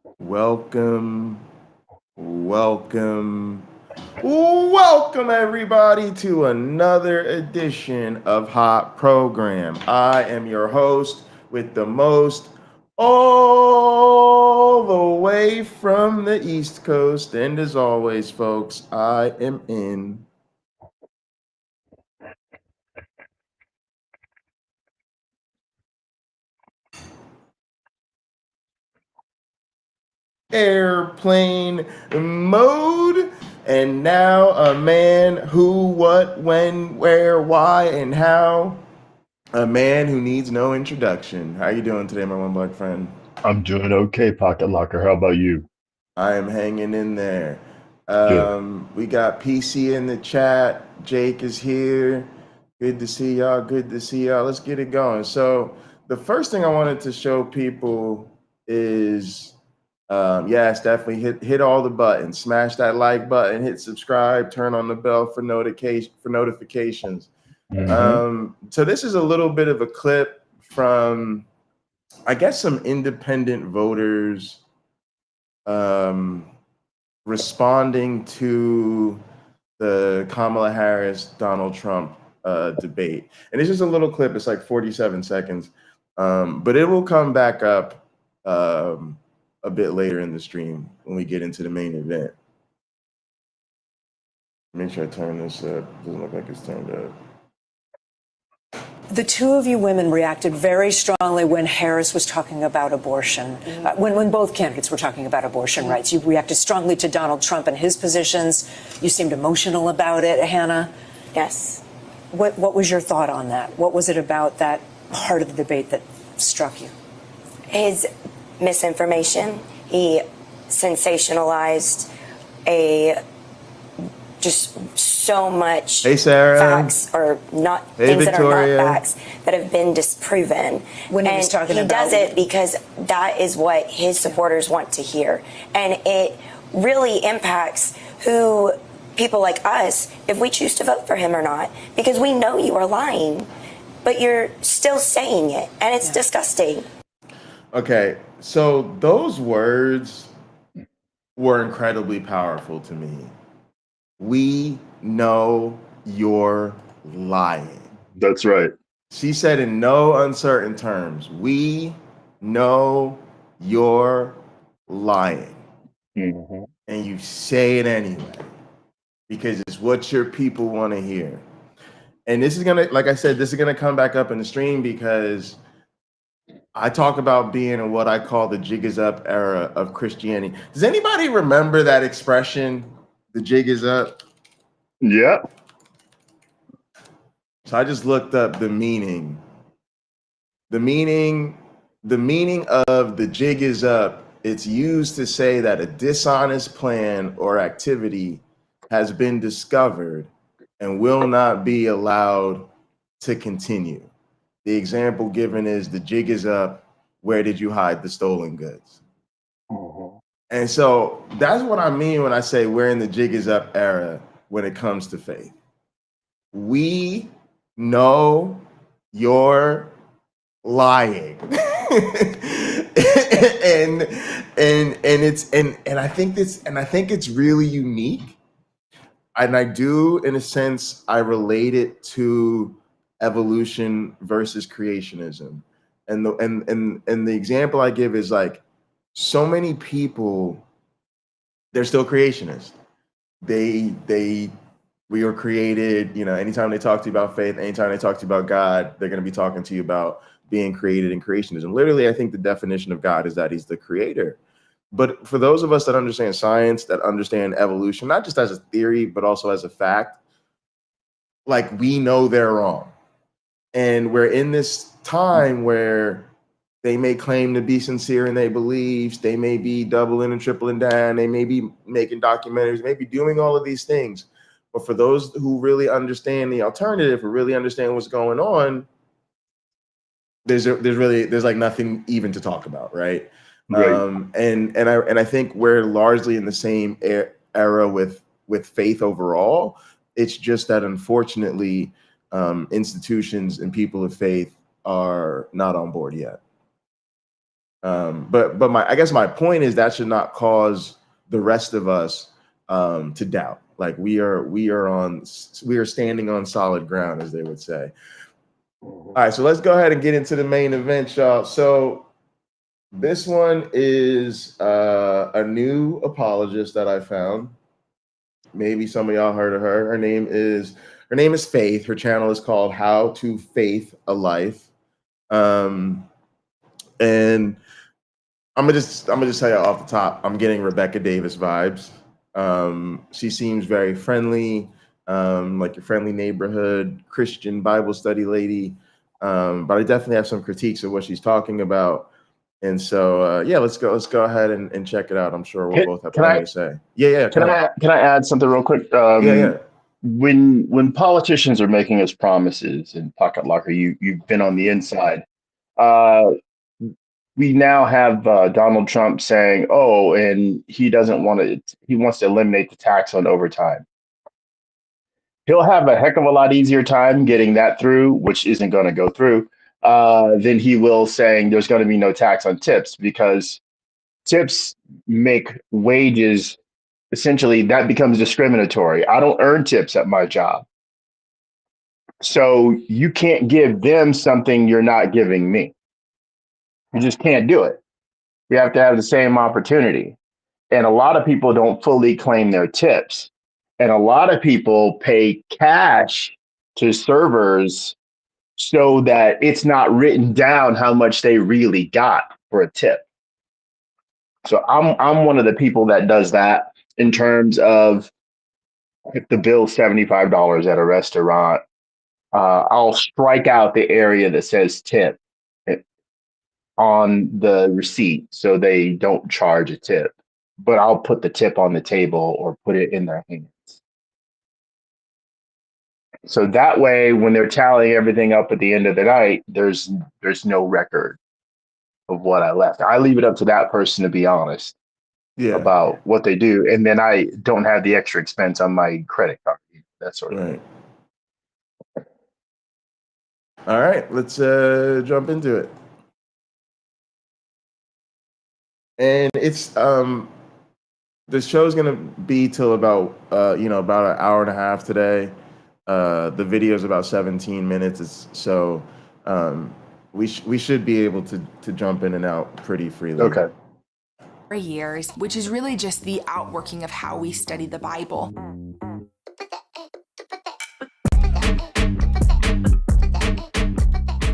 Welcome, welcome, welcome everybody to another edition of Hot Program. I am your host with the most, all the way from the East Coast. And as always, folks, I am in airplane mode. And now a man who, what, when, where, why, and how. A man who needs no introduction. How you doing today, my one black friend? I'm doing okay, Pocket Locker. How about you? I am hanging in there. Good. We got PC in the chat. Jake is here. Good to see y'all. Good to see y'all. Let's get it going. So the first thing I wanted to show people is, yes, definitely hit all the buttons. Smash that like button. Hit subscribe. Turn on the bell for notifications. Mm-hmm. So this is a little bit of a clip from, I guess, some independent voters responding to the Kamala Harris Donald Trump debate, and it's just a little clip. It's like 47 seconds, but it will come back up a bit later in the stream when we get into the main event. Make sure I turn this up. Doesn't look like it's turned up. The two of you women reacted very strongly when Harris was talking about abortion, when both candidates were talking about abortion rights. You reacted strongly to Donald Trump and his positions. You seemed emotional about it, Hannah. Yes. What was your thought on that? What was it about that part of the debate that struck you? His misinformation. He sensationalized just so much Hey, Sarah. facts or not Hey, things Victoria. that are not facts that have been disproven. When he was talking he about does it because that is what his supporters want to hear, and it really impacts who people like us, if we choose to vote for him or not, because we know you are lying, but you're still saying it, and it's disgusting. Okay, so those words were incredibly powerful to me. We know you're lying. That's right. She said in no uncertain terms, we know you're lying. Mm-hmm. And you say it anyway because it's what your people want to hear. And this is going to, like I said, this is going to come back up in the stream because I talk about being in what I call the jig is up era of Christianity. Does anybody remember that expression, the jig is up? Yeah. So I just looked up the meaning. The meaning of the jig is up, it's used to say that a dishonest plan or activity has been discovered and will not be allowed to continue. The example given is the jig is up, where did you hide the stolen goods? Mm-hmm. And so that's what I mean when I say we're in the jig is up era when it comes to faith. We know you're lying. and I think it's really unique. And I do, in a sense, I relate it to evolution versus creationism. And the example I give is like so many people, they're still creationists. We were created, anytime they talk to you about faith, anytime they talk to you about God, they're going to be talking to you about being created in creationism. Literally, I think the definition of God is that he's the creator. But for those of us that understand science, that understand evolution, not just as a theory, but also as a fact, like we know they're wrong. And we're in this time where they may claim to be sincere in their beliefs. They may be doubling and tripling down. They may be making documentaries, maybe doing all of these things. But for those who really understand the alternative, who really understand what's going on, there's like nothing even to talk about, right? Right. And I think we're largely in the same era with faith overall. It's just that unfortunately, institutions and people of faith are not on board yet. But I guess my point is that should not cause the rest of us to doubt. Like we are standing on solid ground, as they would say. All right, so let's go ahead and get into the main event, y'all. So this one is a new apologist that I found. Maybe some of y'all heard of her. Her name is Faith. Her channel is called How to Faith a Life. And I'm gonna just tell you off the top, I'm getting Rebecca Davis vibes. She seems very friendly, like your friendly neighborhood Christian Bible study lady. But I definitely have some critiques of what she's talking about. And so, yeah, let's go ahead and check it out. I'm sure we'll both have plenty to say. Yeah. Can I add something real quick? Yeah. When politicians are making us promises, and Pocket Locker, you've been on the inside. We now have Donald Trump saying, "Oh, and he wants to eliminate the tax on overtime." He'll have a heck of a lot easier time getting that through, which isn't going to go through, than he will saying there's going to be no tax on tips, because tips make wages, essentially that becomes discriminatory. I don't earn tips at my job. So you can't give them something you're not giving me. You just can't do it. We have to have the same opportunity. And a lot of people don't fully claim their tips. And a lot of people pay cash to servers so that it's not written down how much they really got for a tip. So I'm one of the people that does that, in terms of if the bill's $75 at a restaurant, I'll strike out the area that says tip on the receipt so they don't charge a tip, but I'll put the tip on the table or put it in their hands. So that way, when they're tallying everything up at the end of the night, there's no record of what I left. I leave it up to that person to be honest about what they do. And then I don't have the extra expense on my credit card, that sort of thing. All right, let's jump into it. And it's the show's gonna be till about about an hour and a half today. The video is about 17 minutes, so we should be able to jump in and out pretty freely. Okay. For years, which is really just the outworking of how we study the Bible.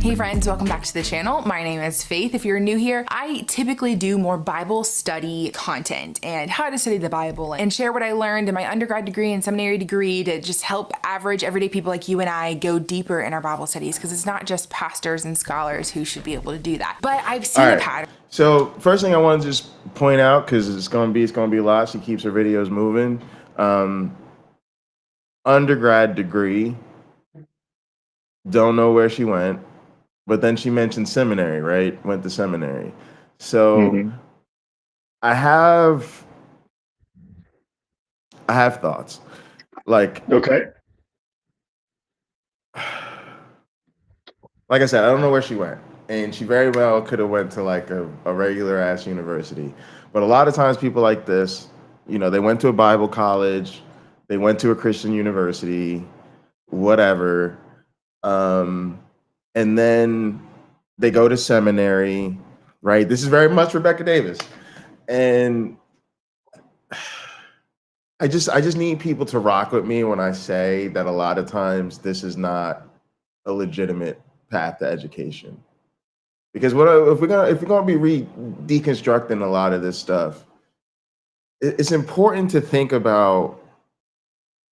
Hey friends, welcome back to the channel. My name is Faith. If you're new here, I typically do more Bible study content and how to study the Bible and share what I learned in my undergrad degree and seminary degree to just help average everyday people like you and I go deeper in our Bible studies, because it's not just pastors and scholars who should be able to do that. But I've seen a pattern. So first thing I want to just point out, because it's gonna be a lot. She keeps her videos moving. Undergrad degree. Don't know where she went. But then she mentioned seminary, right? Went to seminary. So I have thoughts. Like, okay. Like I said, I don't know where she went. And she very well could have went to like a regular ass university. But a lot of times people like this, they went to a Bible college, they went to a Christian university, whatever. And then they go to seminary, right? This is very much Rebecca Davis. And I just need people to rock with me when I say that a lot of times this is not a legitimate path to education. Because if we're gonna be deconstructing a lot of this stuff, it's important to think about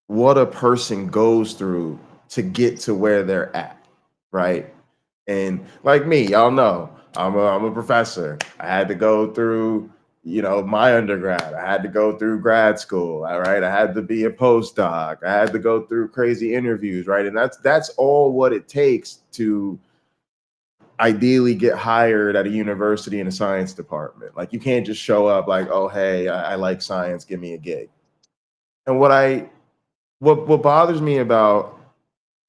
what a person goes through to get to where they're at. Right. And like me, y'all know, I'm a professor. I had to go through, my undergrad. I had to go through grad school. All right. I had to be a postdoc. I had to go through crazy interviews. Right. And that's all what it takes to ideally get hired at a university in a science department. Like, you can't just show up like, oh, hey, I like science. Give me a gig. And what bothers me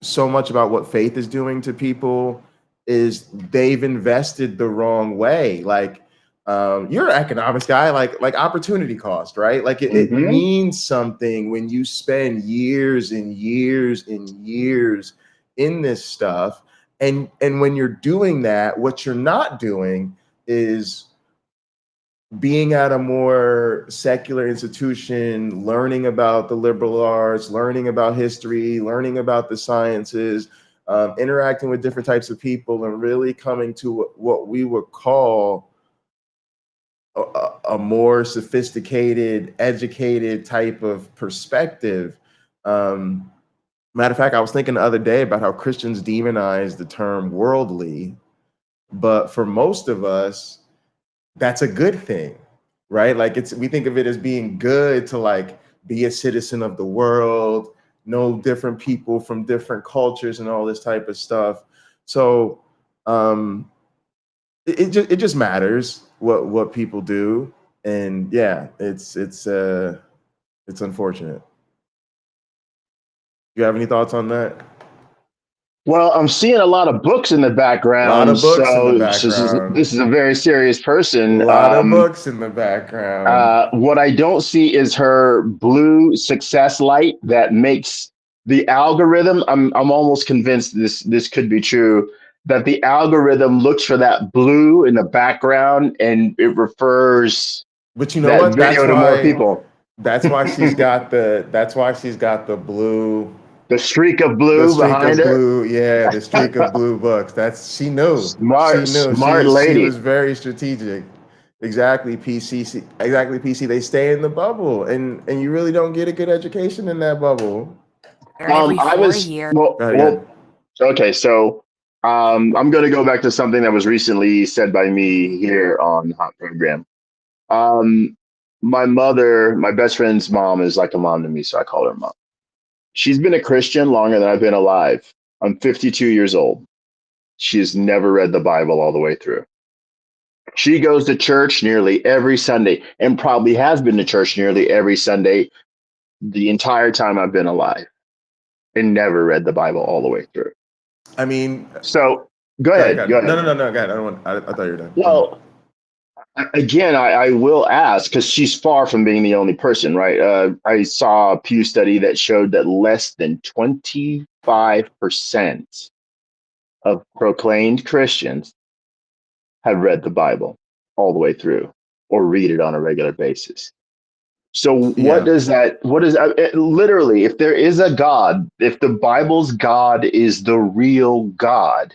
so much about what faith is doing to people is they've invested the wrong way. Like, You're an economics guy, like opportunity cost, right? Like it means something when you spend years and years and years in this stuff. And when you're doing that, what you're not doing is being at a more secular institution, learning about the liberal arts, learning about history, learning about the sciences, interacting with different types of people, and really coming to what we would call a more sophisticated, educated type of perspective. Matter of fact, I was thinking the other day about how Christians demonize the term worldly, but for most of us, that's a good thing, right? Like we think of it as being good to like be a citizen of the world, know different people from different cultures and all this type of stuff. So it just matters what people do, and yeah, it's unfortunate. You have any thoughts on that? Well, I'm seeing a lot of books in the background. A lot of books in the So background. this is a very serious person. A lot of books in the background. What I don't see is her blue success light that makes the algorithm. I'm almost convinced this could be true, that the algorithm looks for that blue in the background and it refers But you know that what? video to more people. That's why she's got the blue. The streak of blue The streak behind of her. blue, yeah, the streak of blue books. She knew. Smart She lady. was very strategic. Exactly, PC. Exactly, PC. They stay in the bubble, and you really don't get a good education in that bubble. Okay, so I'm going to go back to something that was recently said by me here on the Hot Program. My best friend's mom is like a mom to me, so I call her mom. She's been a Christian longer than I've been alive. I'm 52 years old. She has never read the Bible all the way through. She goes to church nearly every Sunday and probably has been to church nearly every Sunday the entire time I've been alive and never read the Bible all the way through. I mean, so go ahead. Go ahead. No. Go ahead. I thought you were done. Well, again, I will ask, because she's far from being the only person, right? I saw a Pew study that showed that less than 25% of proclaimed Christians have read the Bible all the way through or read it on a regular basis. So literally, if there is a God, if the Bible's God is the real God,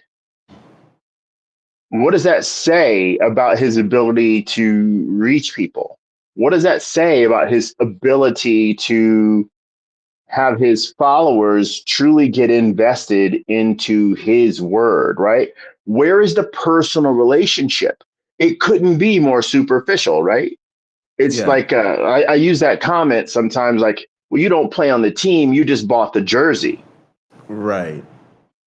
what does that say about his ability to reach people? What does that say about his ability to have his followers truly get invested into his word, right? Where is the personal relationship? It couldn't be more superficial, right? It's like, I use that comment sometimes like, well, you don't play on the team, you just bought the jersey. Right.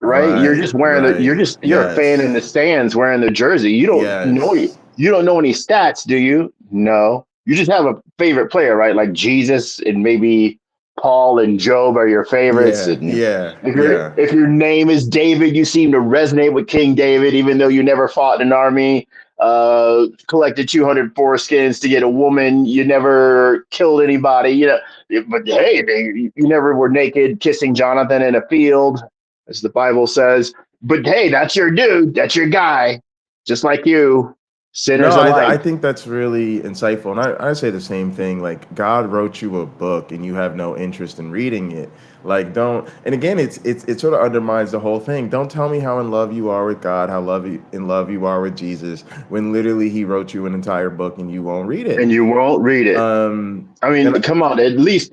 You're just wearing you're a fan in the stands wearing the jersey. You don't know any stats, do you? No. You just have a favorite player, right? Like Jesus and maybe Paul and Job are your favorites. If your name is David, you seem to resonate with King David, even though you never fought in an army, collected 200 foreskins to get a woman. You never killed anybody, but hey, you never were naked kissing Jonathan in a field, as the Bible says. But hey, that's your dude. That's your guy. Just like you, sinners alike. I think that's really insightful. And I say the same thing. Like, God wrote you a book and you have no interest in reading it. Like, don't. And again, it sort of undermines the whole thing. Don't tell me how in love you are with God, how in love you are with Jesus, when literally he wrote you an entire book and you won't read it. And you won't read it. Come on, at least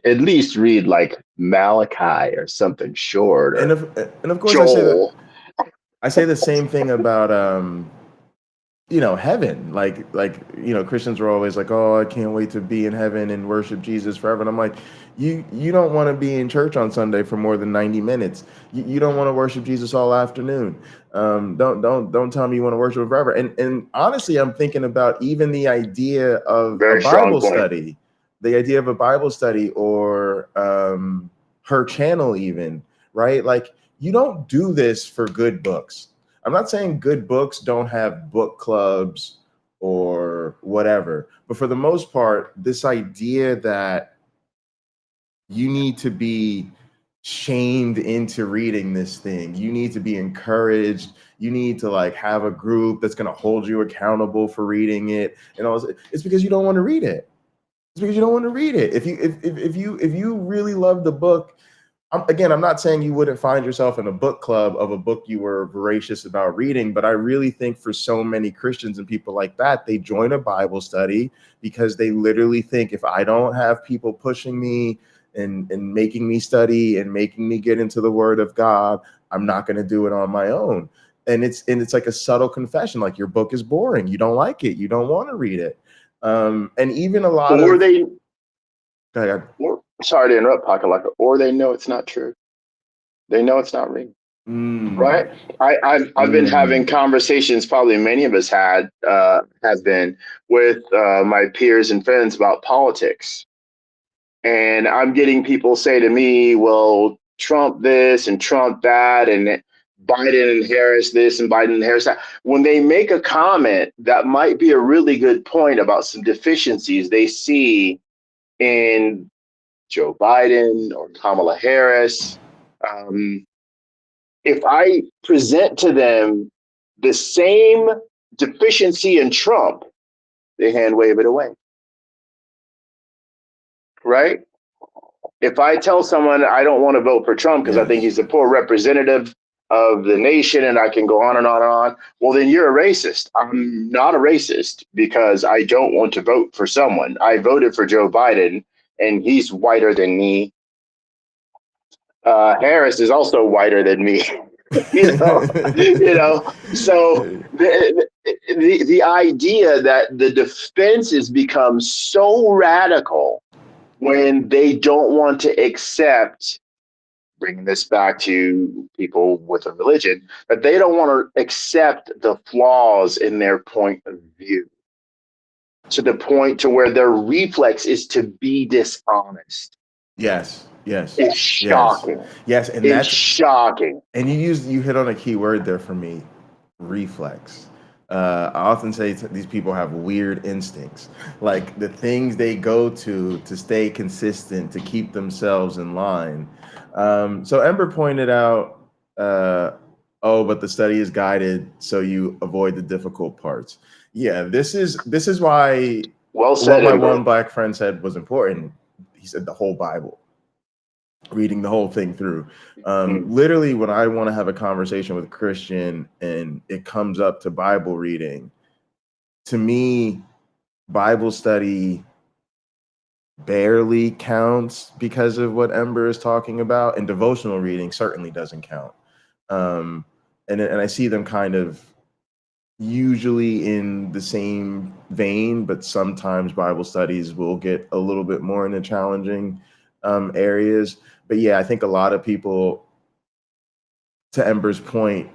read like Malachi or something short. And of course, I say the same thing about heaven. Like Christians were always like, oh, I can't wait to be in heaven and worship Jesus forever. And I'm like, you don't want to be in church on Sunday for more than 90 minutes. You don't want to worship Jesus all afternoon. Don't tell me you want to worship him forever. And honestly, I'm thinking about even the idea of a Bible study, or her channel even, right? Like, you don't do this for good books. I'm not saying good books don't have book clubs or whatever. But for the most part, this idea that you need to be shamed into reading this thing, you need to be encouraged, you need to like have a group that's going to hold you accountable for reading it, and all this, it's because you don't want to read it. It's because you don't want to read it. If you really love the book, again, I'm not saying you wouldn't find yourself in a book club of a book you were voracious about reading, but I really think for so many Christians and people like that, they join a Bible study because they literally think, if I don't have people pushing me and making me study and making me get into the Word of God, I'm not going to do it on my own. And it's like a subtle confession, like your book is boring, you don't like it, you don't want to read it. And even a lot Or of they, go ahead. or, sorry to interrupt, Pakalaka, or they know it's not true. They know it's not real. Right? I've been having conversations, probably many of us have been, with my peers and friends about politics. And I'm getting people say to me, well, Trump this and Trump that, and Biden and Harris this and Biden and Harris that. When they make a comment that might be a really good point about some deficiencies they see in Joe Biden or Kamala Harris, if I present to them the same deficiency in Trump, they hand wave it away. Right? If I tell someone I don't want to vote for Trump because I think he's a poor representative of the nation, and I can go on and on and on, well, then you're a racist. I'm not a racist because I don't want to vote for someone. I voted for Joe Biden, and he's whiter than me. Harris is also whiter than me. you know. So the idea that the defenses become so radical when they don't want to accept, bringing this back to people with a religion, that they don't want to accept the flaws in their point of view, to the point to where their reflex is to be dishonest. Yes. It's shocking. Yes, and it's that's shocking. And you hit on a key word there for me, reflex. I often say these people have weird instincts, like the things they go to stay consistent, to keep themselves in line. So Ember pointed out, but the study is guided so you avoid the difficult parts. Yeah, this is why Well said, what my Ember. one black friend said was important. He said the whole Bible, reading the whole thing through. Literally, when I want to have a conversation with a Christian and it comes up to Bible reading, to me, Bible study barely counts because of what Ember is talking about, and devotional reading certainly doesn't count. And I see them kind of usually in the same vein, but sometimes Bible studies will get a little bit more into challenging areas. But yeah, I think a lot of people, to Ember's point,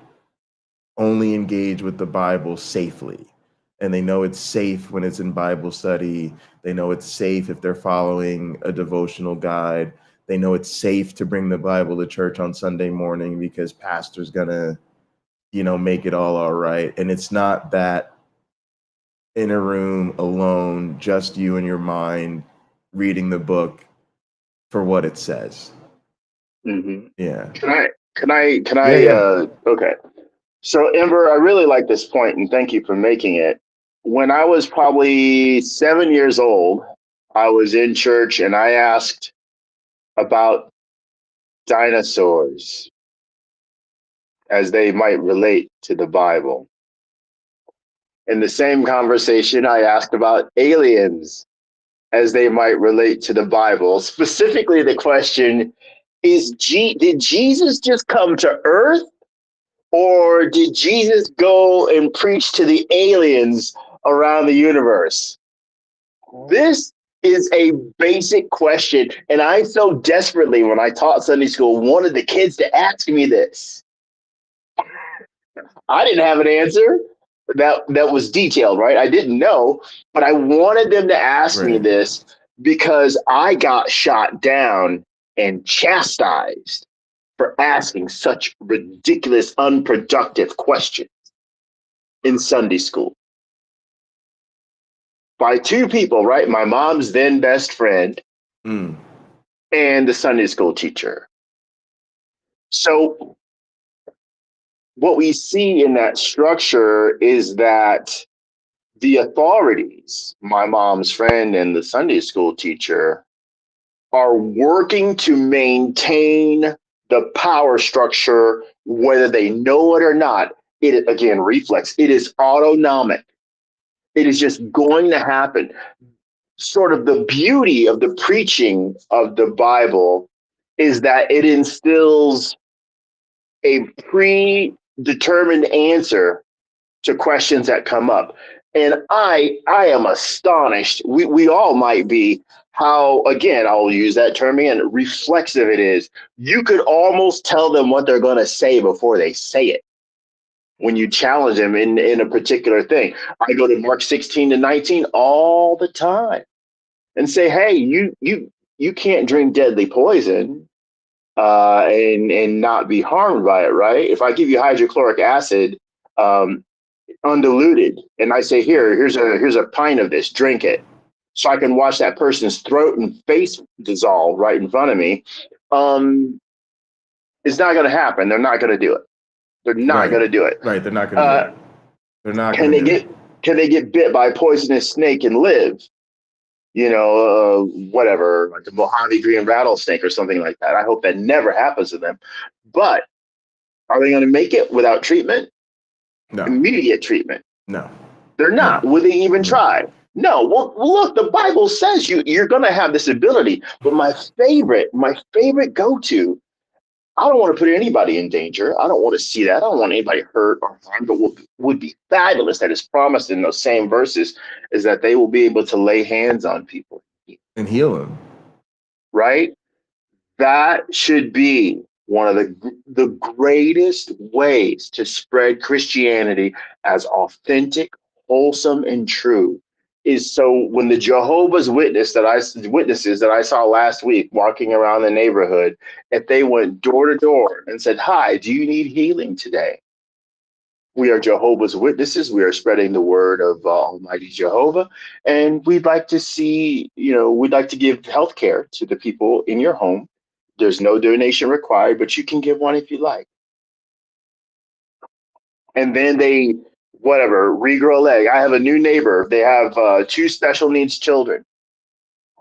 only engage with the Bible safely. And they know it's safe when it's in Bible study. They know it's safe if they're following a devotional guide. They know it's safe to bring the Bible to church on Sunday morning because pastor's gonna, make it all right. And it's not that in a room alone, just you and your mind reading the book for what it says. Mm-hmm. Yeah. Can I? Yeah. Okay. So, Ember, I really like this point, and thank you for making it. When I was probably 7 years old, I was in church and I asked about dinosaurs as they might relate to the Bible. In the same conversation, I asked about aliens as they might relate to the Bible. Specifically, the question is, did Jesus just come to Earth? Or did Jesus go and preach to the aliens around the universe? This is a basic question. And I so desperately, when I taught Sunday school, wanted the kids to ask me this. I didn't have an answer that was detailed, right? I didn't know, but I wanted them to ask me this because I got shot down and chastised for asking such ridiculous, unproductive questions in Sunday school. by two people, right? My mom's then best friend Mm. and the Sunday school teacher. So what we see in that structure is that the authorities, my mom's friend and the Sunday school teacher, are working to maintain the power structure, whether they know it or not. It, again, reflex. It is autonomic. It is just going to happen. Sort of the beauty of the preaching of the Bible is that it instills a predetermined answer to questions that come up. And I am astonished. We all might be, how, again, I'll use that term again, reflexive it is. You could almost tell them what they're going to say before they say it when you challenge them in a particular thing. I go to Mark 16-19 all the time and say, hey, you can't drink deadly poison and not be harmed by it, right? If I give you hydrochloric acid, undiluted, and I say, here's a pint of this, drink it, so I can watch that person's throat and face dissolve right in front of me, it's not going to happen. They're not going to do it. They're not going to do it. Right. They're not going to do it. They're not Can going to they do it. Can they get bit by a poisonous snake and live? You know, whatever, like a Mojave green rattlesnake or something like that. I hope that never happens to them. But are they going to make it without treatment? No. Immediate treatment? No. They're not. No. Would they even try? No. Well, look, the Bible says you're going to have this ability. But my favorite go-to, I don't want to put anybody in danger. I don't want to see that. I don't want anybody hurt or harmed. But what would be fabulous, that is promised in those same verses, is that they will be able to lay hands on people And heal them. Right? That should be one of the greatest ways to spread Christianity as authentic, wholesome, and true. Is so when the Jehovah's witnesses that I saw last week walking around the neighborhood, if they went door to door and said, "Hi, do you need healing today?" We are Jehovah's Witnesses. We are spreading the word of Almighty Jehovah, and we'd like to see, we'd like to give healthcare to the people in your home. There's no donation required, but you can give one if you like. And then they, regrow a leg. I have a new neighbor. They have two special needs children.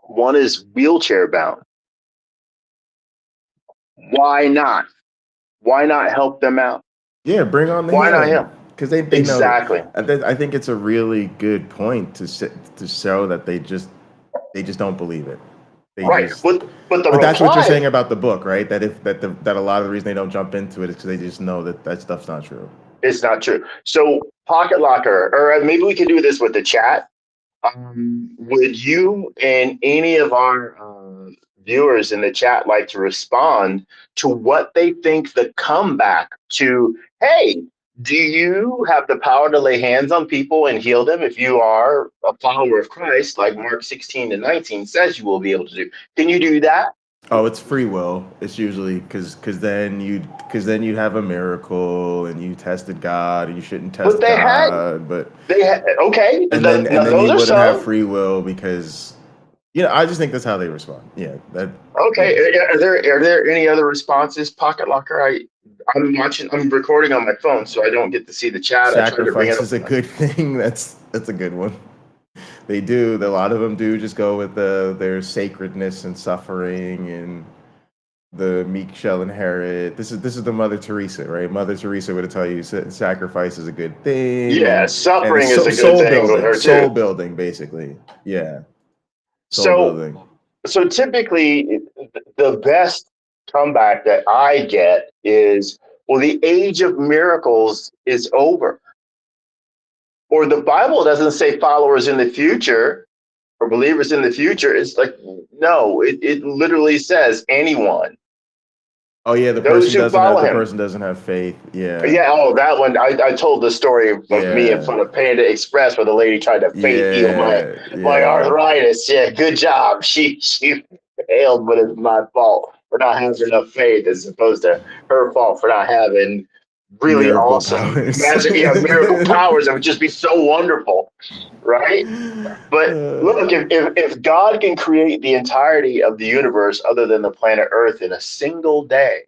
One is wheelchair bound. Why not? Why not help them out? Yeah, bring on the Why not healing. him? Because they Exactly. know. I think it's a really good point to show that they just don't believe it. Right. But that's what you're saying about the book, right? That a lot of the reason they don't jump into it is because they just know that stuff's not true. It's not true. So Pocket Locker, or maybe we can do this with the chat. Would you and any of our viewers in the chat like to respond to what they think the comeback to, hey, do you have the power to lay hands on people and heal them if you are a follower of Christ, like Mark 16-19 says you will be able to do? Can you do that? Oh, it's free will. It's usually because then you'd have a miracle and you tested God and you shouldn't test God. But they had okay, and then you wouldn't have free will because I just think that's how they respond. Yeah. Okay. Yeah. Are there any other responses, Pocket Locker? I'm recording on my phone, so I don't get to see the chat. Sacrifice is a good thing. That's a good one. They do. A lot of them do just go with their sacredness and suffering, and the meek shall inherit. This is the Mother Teresa, right? Mother Teresa would tell you sacrifice is a good thing. Yeah, suffering is a good thing with her too. Soul building, basically. Yeah. Soul building. So typically, the best comeback that I get is, well, the age of miracles is over. Or the Bible doesn't say followers in the future or believers in the future. It's like, no, it literally says anyone. Oh yeah, the person doesn't have faith. Yeah. Yeah. Oh, that one. I told the story of me in front of Panda Express where the lady tried to faith heal my arthritis. Yeah. Good job. She failed, but it's my fault for not having enough faith as opposed to her fault for not having really Miracle awesome. powers. Imagine, miracle powers. It would just be so wonderful, right? But look, if God can create the entirety of the universe other than the planet Earth in a single day,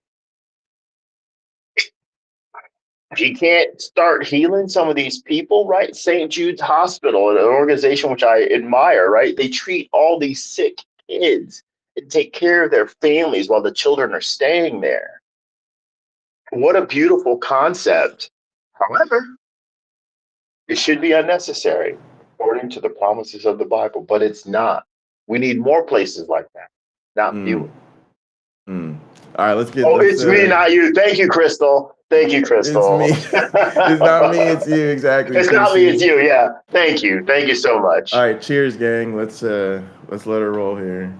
he can't start healing some of these people, right? St. Jude's Hospital, an organization which I admire, right? They treat all these sick kids and take care of their families while the children are staying there. What a beautiful concept. However, it should be unnecessary according to the promises of the Bible, but it's not. We need more places like that, not fewer. All right, let's get. Oh, it's me, not you. Thank you, Crystal. Thank you, Crystal. It's me. It's not me. It's you. Exactly. It's not me. It's you. Yeah. Thank you. Thank you so much. All right. Cheers, gang. Let's let her roll here.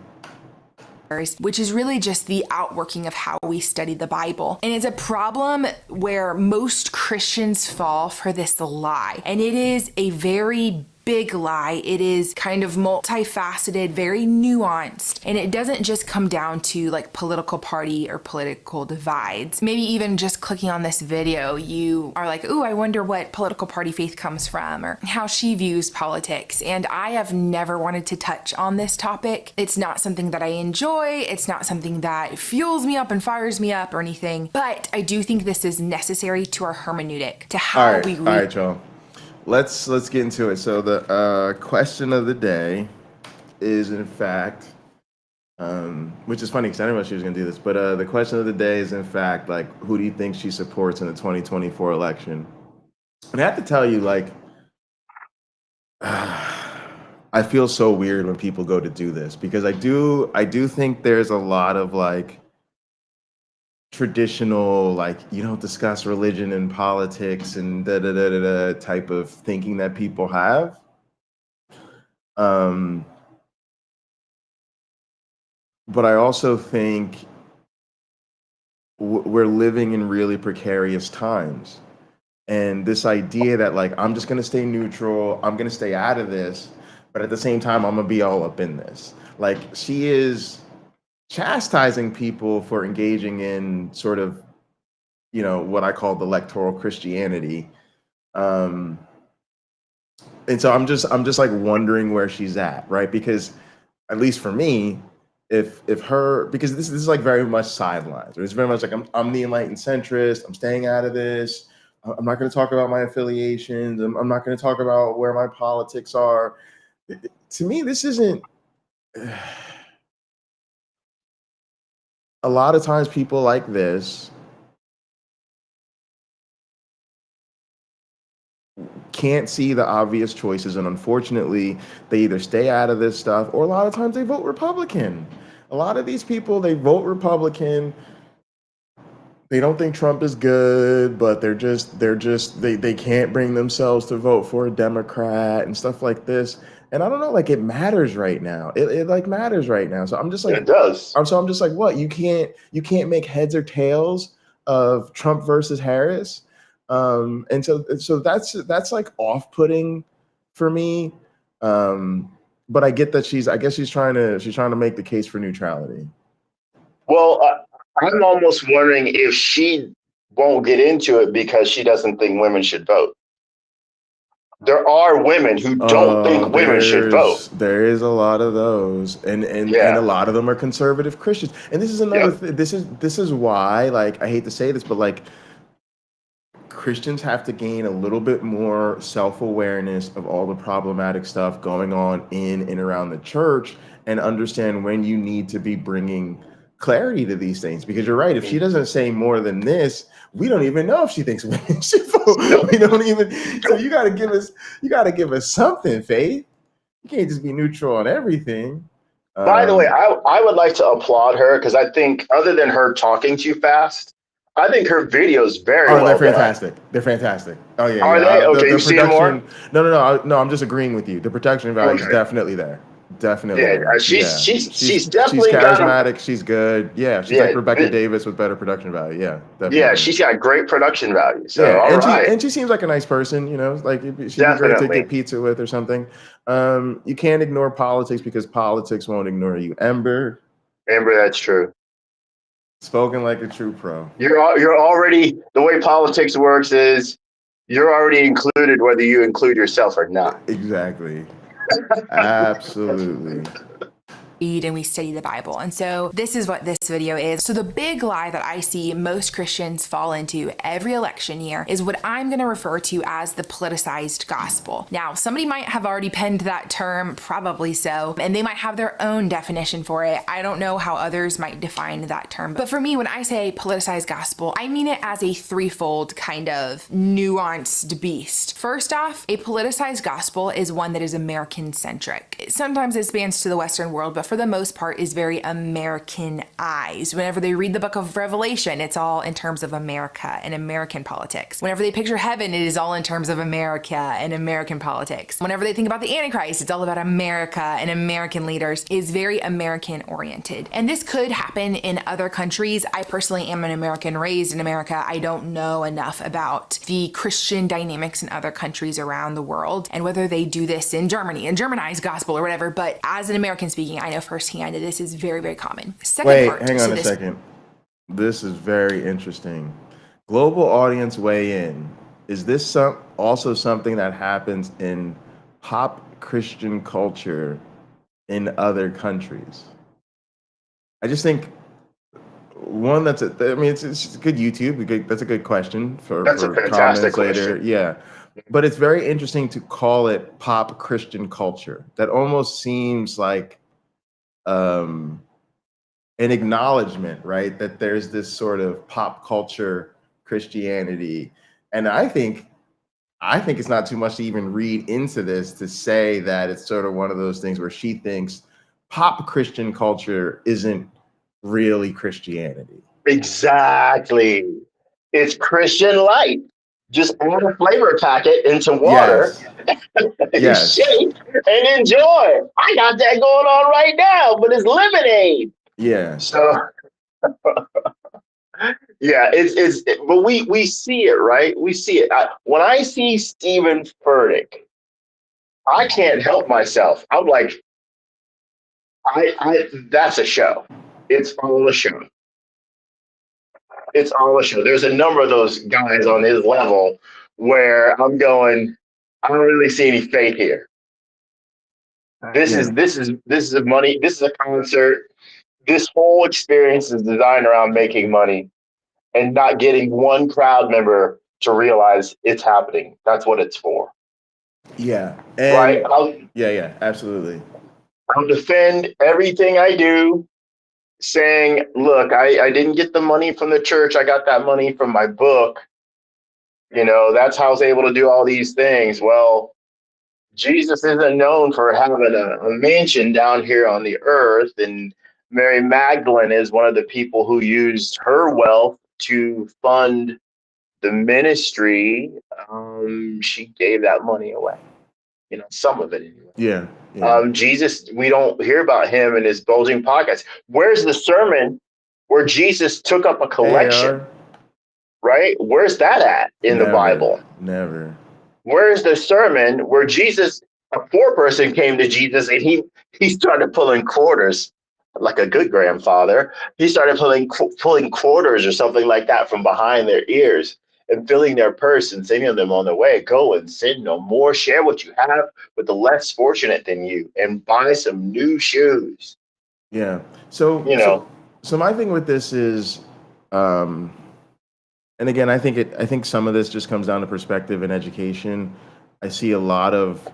Which is really just the outworking of how we study the Bible. And it's a problem where most Christians fall for this lie. And it is a very big lie. It is kind of multifaceted, very nuanced, and it doesn't just come down to like political party or political divides. Maybe even just clicking on this video, you are like, ooh, I wonder what political party Faith comes from or how she views politics. And I have never wanted to touch on this topic. It's not something that I enjoy. It's not something that fuels me up and fires me up or anything, but I do think this is necessary to our hermeneutic, to how we read. All right, y'all. Let's get into it. So the question of the day is, in fact, which is funny because I didn't know she was going to do this, but the question of the day is, in fact, like, who do you think she supports in the 2024 election? And I have to tell you, like, I feel so weird when people go to do this because I do think there's a lot of like traditional, like, you don't discuss religion and politics and type of thinking that people have. But I also think we're living in really precarious times. And this idea that, like, I'm just going to stay neutral, I'm going to stay out of this, but at the same time, I'm going to be all up in this. Like, she is chastising people for engaging in sort of, you know, what I call the electoral Christianity. And so I'm just like wondering where she's at, right? Because at least for me, if her, because this is like very much sidelines. It's very much like I'm the enlightened centrist. I'm staying out of this. I'm not going to talk about my affiliations. I'm not going to talk about where my politics are. To me, this isn't. A lot of times people like this can't see the obvious choices, and unfortunately they either stay out of this stuff or a lot of times they vote Republican. A lot of these people, they vote Republican. They don't think Trump is good, but they can't bring themselves to vote for a Democrat and stuff like this. And I don't know, like, it matters right now. It like matters right now. So I'm just like, it does. I'm just like, what? You can't make heads or tails of Trump versus Harris. And so that's like off-putting for me. But I get that she's trying to make the case for neutrality. Well, I'm almost wondering if she won't get into it because she doesn't think women should vote. There are women who don't think women should vote. There is a lot of those, and a lot of them are conservative Christians. And this is another this is why, like, I hate to say this, but like, Christians have to gain a little bit more self-awareness of all the problematic stuff going on in and around the church, and understand when you need to be bringing clarity to these things. Because you're right, if she doesn't say more than this, we don't even know if she thinks women should vote. We don't even. So you got to give us something, Faith. You can't just be neutral on everything. By the way, I would like to applaud her because I think, other than her talking too fast, I think her videos very well. They're fantastic. They're fantastic. Oh yeah. Are they? Okay, you see more? No. I'm just agreeing with you. The production value is definitely there. Definitely. Yeah, she's definitely charismatic. She's good. Yeah, she's like Rebecca Davis with better production value. Yeah, definitely. Yeah, she's got great production value. So yeah, and she seems like a nice person. You know, like she's great to get pizza with or something. You can't ignore politics because politics won't ignore you. Ember, that's true. Spoken like a true pro. You're already, the way politics works is you're already included whether you include yourself or not. Exactly. Absolutely. Read and we study the Bible. And so this is what this video is. So the big lie that I see most Christians fall into every election year is what I'm going to refer to as the politicized gospel. Now, somebody might have already penned that term, probably so, and they might have their own definition for it. I don't know how others might define that term. But for me, when I say politicized gospel, I mean it as a threefold kind of nuanced beast. First off, a politicized gospel is one that is American centric. Sometimes it spans to the Western world, but for the most part is very Americanized. Whenever they read the book of Revelation, it's all in terms of America and American politics. Whenever they picture heaven, it is all in terms of America and American politics. Whenever they think about the Antichrist, it's all about America and American leaders. It's very American oriented. And this could happen in other countries. I personally am an American raised in America. I don't know enough about the Christian dynamics in other countries around the world and whether they do this in Germany, in Germanized gospel or whatever. But as an American speaking, I know firsthand that this is very, very common. Wait, hang on a second. This is very interesting. Global audience weigh in. Is this also something that happens in pop Christian culture in other countries? I just think it's good YouTube. That's a good question for fantastic comments later. Yeah. But it's very interesting to call it pop Christian culture. That almost seems like an acknowledgement, right? That there's this sort of pop culture Christianity. And I think it's not too much to even read into this to say that it's sort of one of those things where she thinks pop Christian culture isn't really Christianity. Exactly. It's Christian light. Just add a flavor packet into water, yes. Shake and enjoy. I got that going on right now, but it's lemonade. Yeah. So, yeah, but we see it, right? We see it. When I see Stephen Furtick, I can't help myself. I'm like, that's a show. It's all a show. It's all a show. There's a number of those guys on his level where I'm going, I don't really see any faith here. This is money. This is a concert. This whole experience is designed around making money and not getting one crowd member to realize it's happening. That's what it's for. Yeah. Right? Yeah, absolutely. I'll defend everything I do, saying, look, I didn't get the money from the church. I got that money from my book. That's how I was able to do all these things. Well, Jesus isn't known for having a mansion down here on the earth. And Mary Magdalene is one of the people who used her wealth to fund the ministry. She gave that money away, some of it anyway. Yeah. Jesus, we don't hear about him in his bulging pockets. Where's the sermon where Jesus took up a collection? Right? Where's that at in the Bible? Never. Where's the sermon where Jesus, a poor person came to Jesus and he started pulling quarters like a good grandfather? He started pulling quarters or something like that from behind their ears and filling their purse and saying to them on the way, go and sin no more. Share what you have with the less fortunate than you and buy some new shoes. Yeah. So my thing with this is, and again, I think some of this just comes down to perspective and education. I see a lot of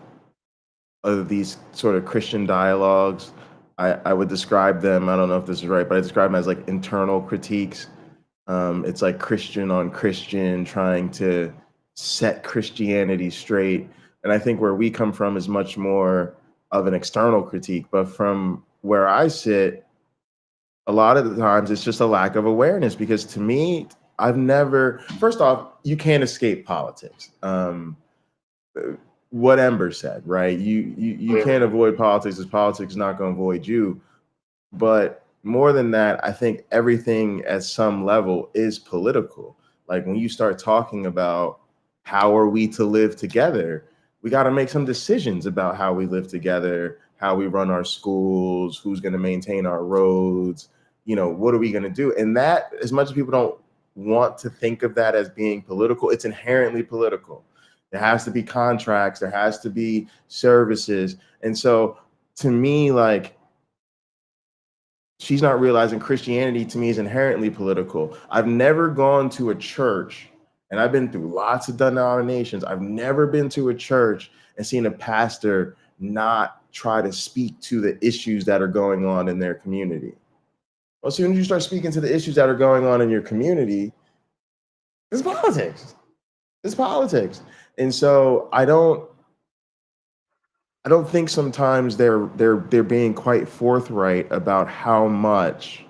these sort of Christian dialogues. I would describe them, I don't know if this is right, but I describe them as like internal critiques. It's like Christian on Christian trying to set Christianity straight. And I think where we come from is much more of an external critique. But from where I sit, a lot of the times it's just a lack of awareness, because to me, first off, you can't escape politics. What Ember said, right? You can't avoid politics, because politics is not going to avoid you. But more than that, I think everything at some level is political. Like when you start talking about how are we to live together, we got to make some decisions about how we live together, how we run our schools, who's going to maintain our roads, you know, what are we going to do? And that, as much as people don't want to think of that as being political, it's inherently political. There has to be contracts, there has to be services. And so to me, like, she's not realizing Christianity to me is inherently political. I've never gone to a church, and I've been through lots of denominations. I've never been to a church and seen a pastor not try to speak to the issues that are going on in their community. Well, as soon as you start speaking to the issues that are going on in your community, it's politics. It's politics. And so I don't think sometimes they're being quite forthright about how much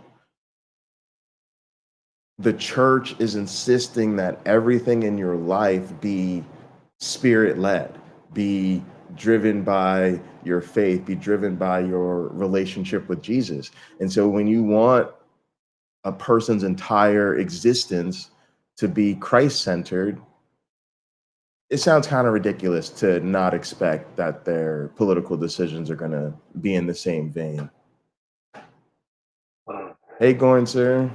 the church is insisting that everything in your life be spirit-led, be driven by your faith, be driven by your relationship with Jesus. And so when you want a person's entire existence to be Christ-centered, it sounds kind of ridiculous to not expect that their political decisions are going to be in the same vein. Hey, Gorn, sir.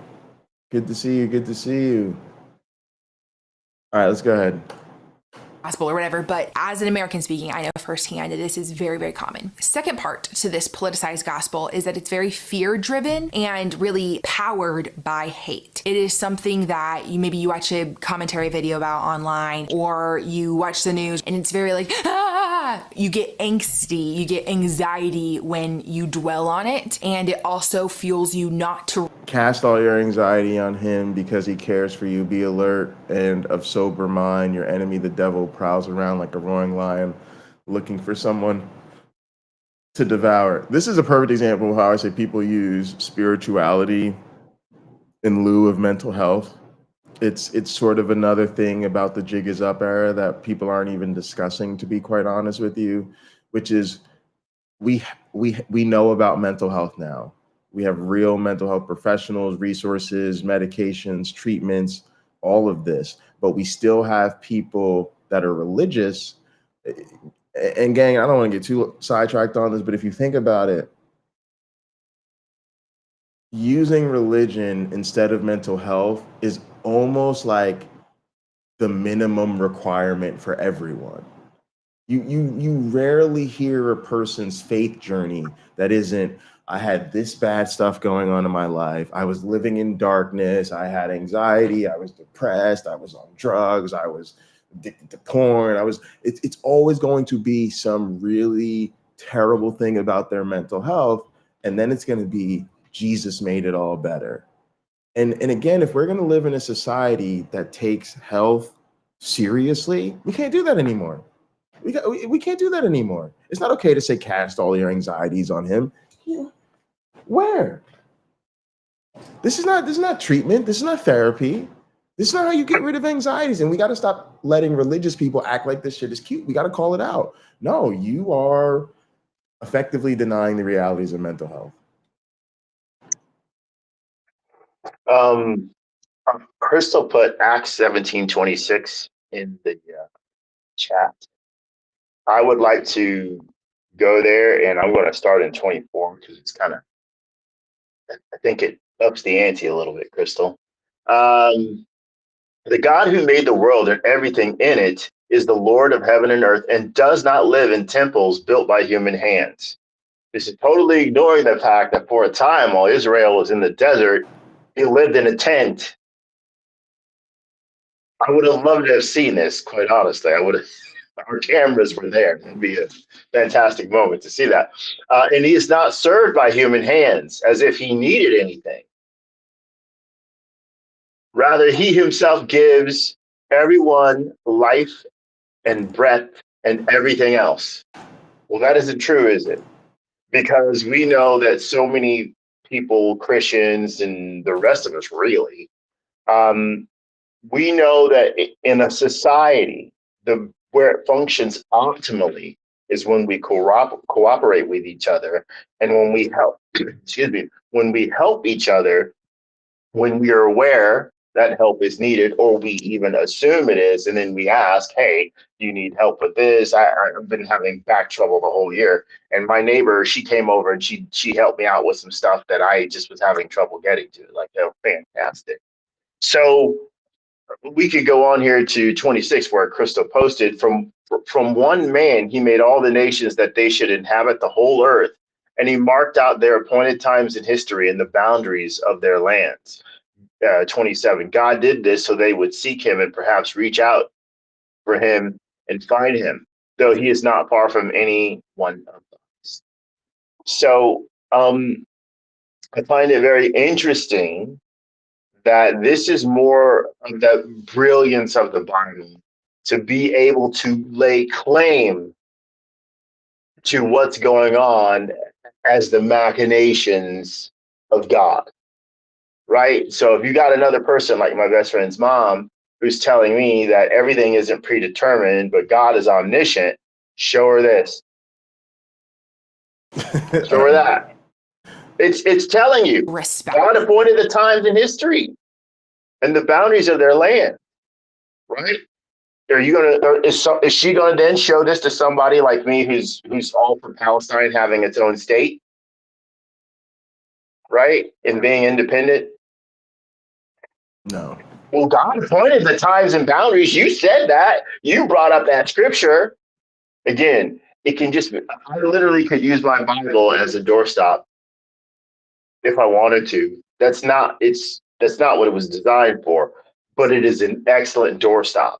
Good to see you. Good to see you. All right, let's go ahead. Gospel or whatever, but as an American speaking, I know firsthand that this is very, very common. Second part to this politicized gospel is that it's very fear-driven and really powered by hate. It is something that maybe you watch a commentary video about online, or you watch the news and it's very like, you get angsty, you get anxiety when you dwell on it, and it also fuels you not to cast all your anxiety on him because he cares for you. Be alert and of sober mind. Your enemy, the devil, prowls around like a roaring lion looking for someone to devour. This is a perfect example of how I say people use spirituality in lieu of mental health. It's sort of another thing about the jig is up era that people aren't even discussing, to be quite honest with you, which is we know about mental health now. We have real mental health professionals, resources, medications, treatments, all of this. But we still have people that are religious. And gang, I don't want to get too sidetracked on this, but if you think about it, using religion instead of mental health is almost like the minimum requirement for everyone. You rarely hear a person's faith journey that isn't, I had this bad stuff going on in my life. I was living in darkness. I had anxiety. I was depressed. I was on drugs. I was addicted to porn. It's always going to be some really terrible thing about their mental health. And then it's going to be Jesus made it all better. And again, if we're going to live in a society that takes health seriously, we can't do that anymore. We can't do that anymore. It's not okay to say cast all your anxieties on him. Yeah. Where? This is not treatment. This is not therapy. This is not how you get rid of anxieties. And we got to stop letting religious people act like this shit is cute. We got to call it out. No, you are effectively denying the realities of mental health. Crystal put Acts 17:26 in the chat. I would like to go there, and I'm going to start in 24 because it's kind of, I think it ups the ante a little bit, Crystal. The God who made the world and everything in it is the Lord of heaven and earth and does not live in temples built by human hands. This is totally ignoring the fact that for a time while Israel was in the desert, he lived in a tent. I would have loved to have seen this, quite honestly. Our cameras were there. It'd be a fantastic moment to see that. And he is not served by human hands as if he needed anything. Rather, he himself gives everyone life and breath and everything else. Well, that isn't true, is it? Because we know that so many people, Christians and the rest of us really, we know that in a society, where it functions optimally is when we cooperate with each other, and when we help, when we help each other, when we are aware that help is needed, or we even assume it is, and then we ask, hey, do you need help with this? I've been having back trouble the whole year, and my neighbor, she came over and she helped me out with some stuff that I just was having trouble getting to. Like, they're fantastic. So we could go on here to 26, where Crystal posted, from one man he made all the nations that they should inhabit the whole earth, and he marked out their appointed times in history and the boundaries of their lands. 27, God did this so they would seek him and perhaps reach out for him and find him, though he is not far from any one of us. So I find it very interesting that this is more of the brilliance of the Bible, to be able to lay claim to what's going on as the machinations of God, right? So if you got another person like my best friend's mom who's telling me that everything isn't predetermined, but God is omniscient, show her this. Show her that. It's telling you, Respect. God appointed the times in history and the boundaries of their land, right? Are you gonna? Is she gonna then show this to somebody like me, who's all for Palestine having its own state, right, and being independent? No. Well, God appointed the times and boundaries. You said that. You brought up that scripture. Again, it can just. I literally could use my Bible as a doorstop if I wanted to. That's not what it was designed for, but it is an excellent doorstop.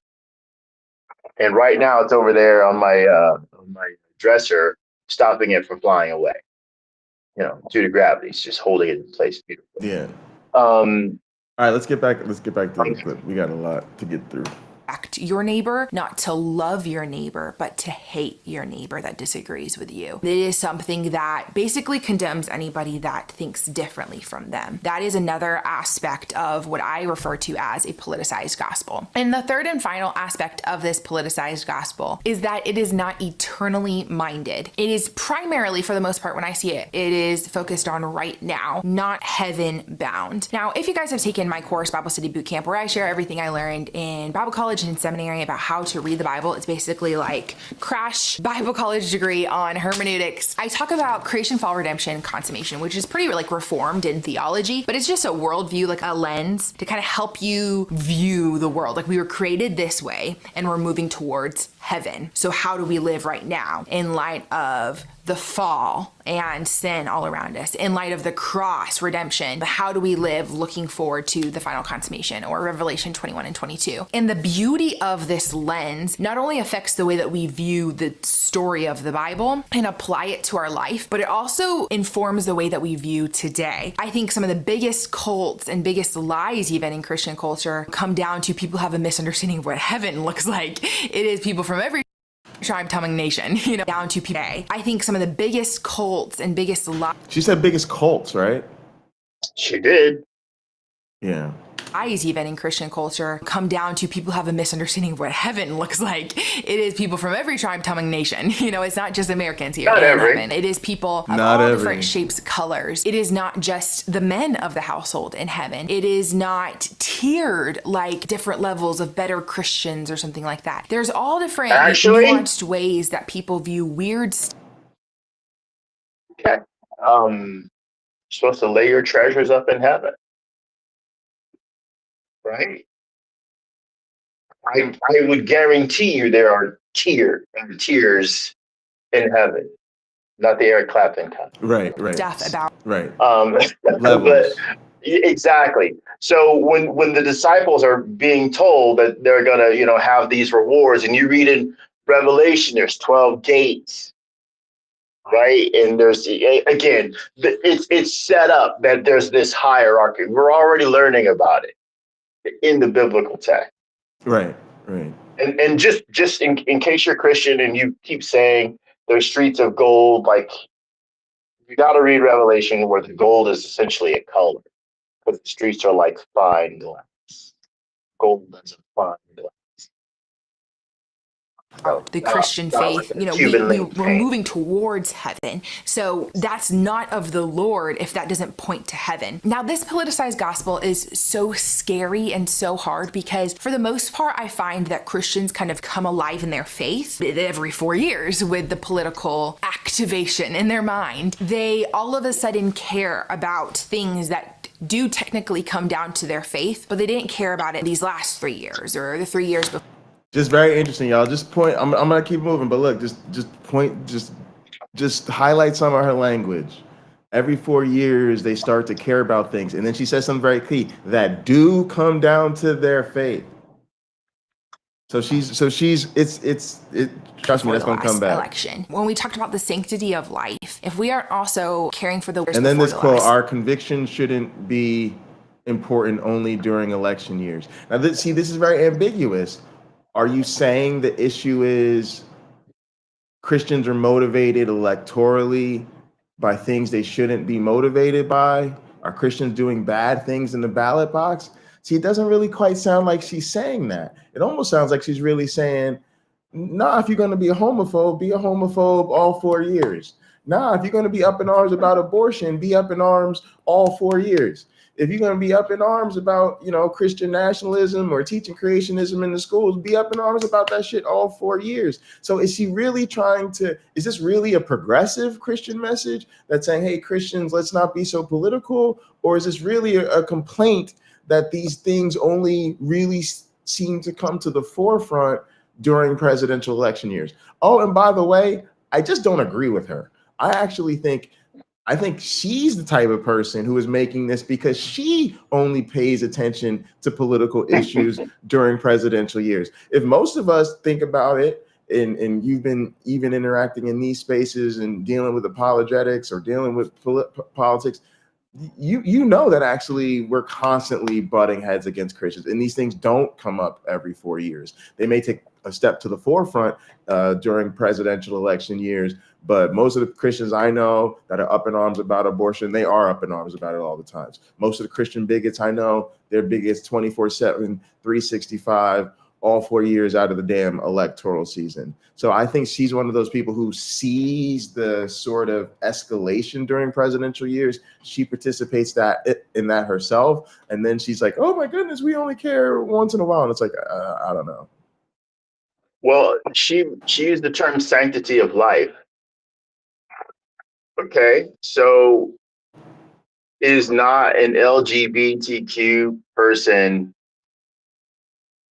And right now it's over there on my dresser, stopping it from flying away. Due to gravity, it's just holding it in place beautifully. Yeah. All right, let's get back to the clip. We got a lot to get through. Your neighbor, not to love your neighbor, but to hate your neighbor that disagrees with you. It is something that basically condemns anybody that thinks differently from them. That is another aspect of what I refer to as a politicized gospel. And the third and final aspect of this politicized gospel is that it is not eternally minded. It is primarily, for the most part, when I see it, it is focused on right now, not heaven bound. Now, if you guys have taken my course, Bible Study Bootcamp, where I share everything I learned in Bible college and in seminary about how to read the Bible, it's basically like crash Bible college degree on hermeneutics. I talk about creation, fall, redemption, consummation, which is pretty like reformed in theology, but it's just a worldview, like a lens to kind of help you view the world. Like, we were created this way and we're moving towards heaven. So how do we live right now in light of the fall and sin all around us, in light of the cross, redemption? How do we live looking forward to the final consummation, or Revelation 21 and 22? And the beauty of this lens not only affects the way that we view the story of the Bible and apply it to our life, but it also informs the way that we view today. I think some of the biggest cults and biggest lies even in Christian culture come down to people have a misunderstanding of what heaven looks like. It is people from every tribe, tongue, nation, down to people. I think some of the biggest cults and biggest lies. She said biggest cults, right? She did. Yeah. Lies even in Christian culture come down to people have a misunderstanding of what heaven looks like. It is people from every tribe, tongue, nation. It's not just Americans here. Not every. Heaven. It is people of Not all every. different shapes, colors. It is not just the men of the household in heaven. It is not tiered like different levels of better Christians or something like that. There's all different nuanced ways that people view weird stuff. Okay. You're supposed to lay your treasures up in heaven. Right? I would guarantee you there are tiers in heaven, not the Eric Clapton kind. Right. Stuff about Right. But exactly. So when the disciples are being told that they're gonna have these rewards, and you read in Revelation, there's 12 gates, right? And there's again, it's set up that there's this hierarchy. We're already learning about it in the biblical text. Right. And just in case you're Christian and you keep saying there's streets of gold, like, you got to read Revelation, where the gold is essentially a color, because the streets are like fine glass. Gold is a fine glass. the Christian faith, you know, we're moving towards heaven. So that's not of the Lord if that doesn't point to heaven. Now, this politicized gospel is so scary and so hard because for the most part, I find that Christians kind of come alive in their faith every 4 years with the political activation in their mind. They all of a sudden care about things that do technically come down to their faith, but they didn't care about it these last 3 years or the 3 years before. Just very interesting, y'all. Just point. I'm gonna keep moving, but look, just highlight some of her language. Every 4 years, they start to care about things, and then she says something very key that do come down to their faith. So she's trust me, that's gonna come back. Election. When we talked about the sanctity of life, if we aren't also caring for the and then this quote, our convictions shouldn't be important only during election years. Now, this is very ambiguous. Are you saying the issue is Christians are motivated electorally by things they shouldn't be motivated by? Are Christians doing bad things in the ballot box? See, it doesn't really quite sound like she's saying that. It almost sounds like she's really saying, nah, if you're going to be a homophobe all 4 years. Nah, if you're going to be up in arms about abortion, be up in arms all 4 years. If you're going to be up in arms about, you know, Christian nationalism or teaching creationism in the schools, be up in arms about that shit all 4 years. So is she really is this really a progressive Christian message that's saying, hey, Christians, let's not be so political? Or is this really a complaint that these things only really seem to come to the forefront during presidential election years? Oh, and by the way, I just don't agree with her. I think she's the type of person who is making this because she only pays attention to political issues during presidential years. If most of us think about it, and you've been even interacting in these spaces and dealing with apologetics or dealing with politics, you know that actually we're constantly butting heads against Christians, and these things don't come up every 4 years. They may take a step to the forefront during presidential election years, but most of the Christians I know that are up in arms about abortion, they are up in arms about it all the time. Most of the Christian bigots I know, they're bigots 24/7, 365, all 4 years out of the damn electoral season. So I think she's one of those people who sees the sort of escalation during presidential years. She participates in that herself. And then she's like, oh my goodness, we only care once in a while. And it's like, I don't know. Well, she used the term sanctity of life. Okay, so is not an LGBTQ person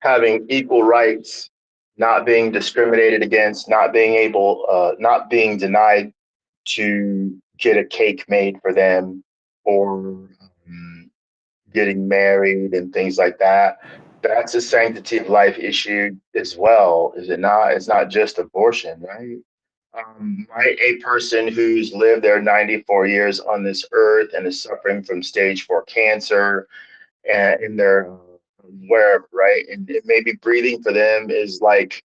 having equal rights, not being discriminated against, not being denied to get a cake made for them or getting married and things like that? That's a sanctity of life issue as well, is it not? It's not just abortion, right? Might a person who's lived their 94 years on this earth and is suffering from stage 4 cancer and in their wherever, right? And maybe breathing for them is like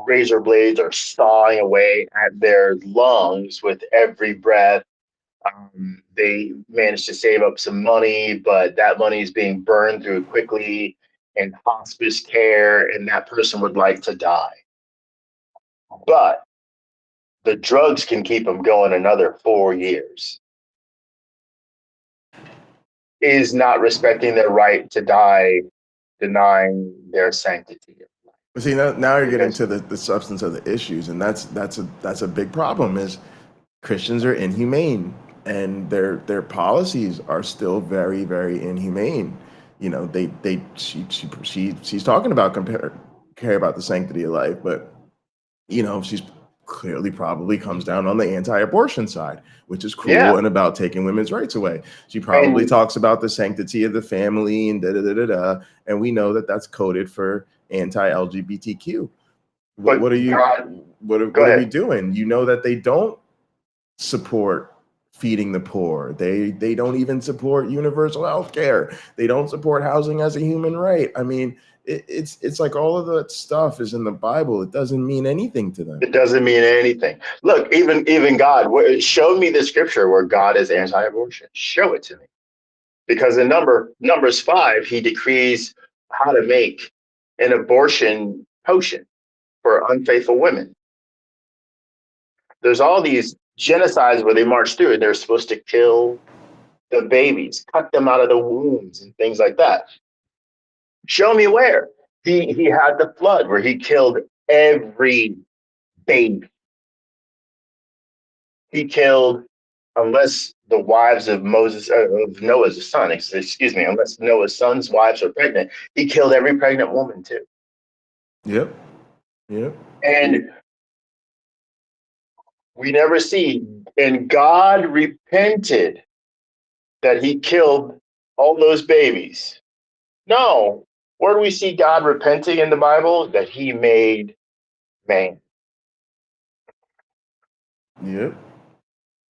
razor blades are sawing away at their lungs with every breath. They managed to save up some money, but that money is being burned through quickly in hospice care, and that person would like to die. But the drugs can keep them going another 4 years. Is not respecting their right to die, denying their sanctity of life. See, now you're getting to the substance of the issues, and that's a big problem. Is Christians are inhumane, and their policies are still very, very inhumane. You know, she's talking about care about the sanctity of life, but you know, she's clearly probably comes down on the anti-abortion side, which is cruel and about taking women's rights away. She probably talks about the sanctity of the family and and we know that that's coded for anti-LGBTQ. What are we doing? You know that they don't support feeding the poor. They don't even support universal health care. They don't support housing as a human right. I mean, it's like all of that stuff is in the Bible. It doesn't mean anything to them. It doesn't mean anything. Look, even God, show me the scripture where God is anti-abortion. Show it to me. Because in Numbers 5, he decrees how to make an abortion potion for unfaithful women. There's all these genocides where they march through and they're supposed to kill the babies, cut them out of the wombs and things like that. Show me where. He had the flood where he killed every baby. He killed, unless the wives of of Noah's son, unless Noah's son's wives are pregnant, he killed every pregnant woman too. Yep. And we never see, and God repented that he killed all those babies. No. Where do we see God repenting in the Bible? That he made man. Yep.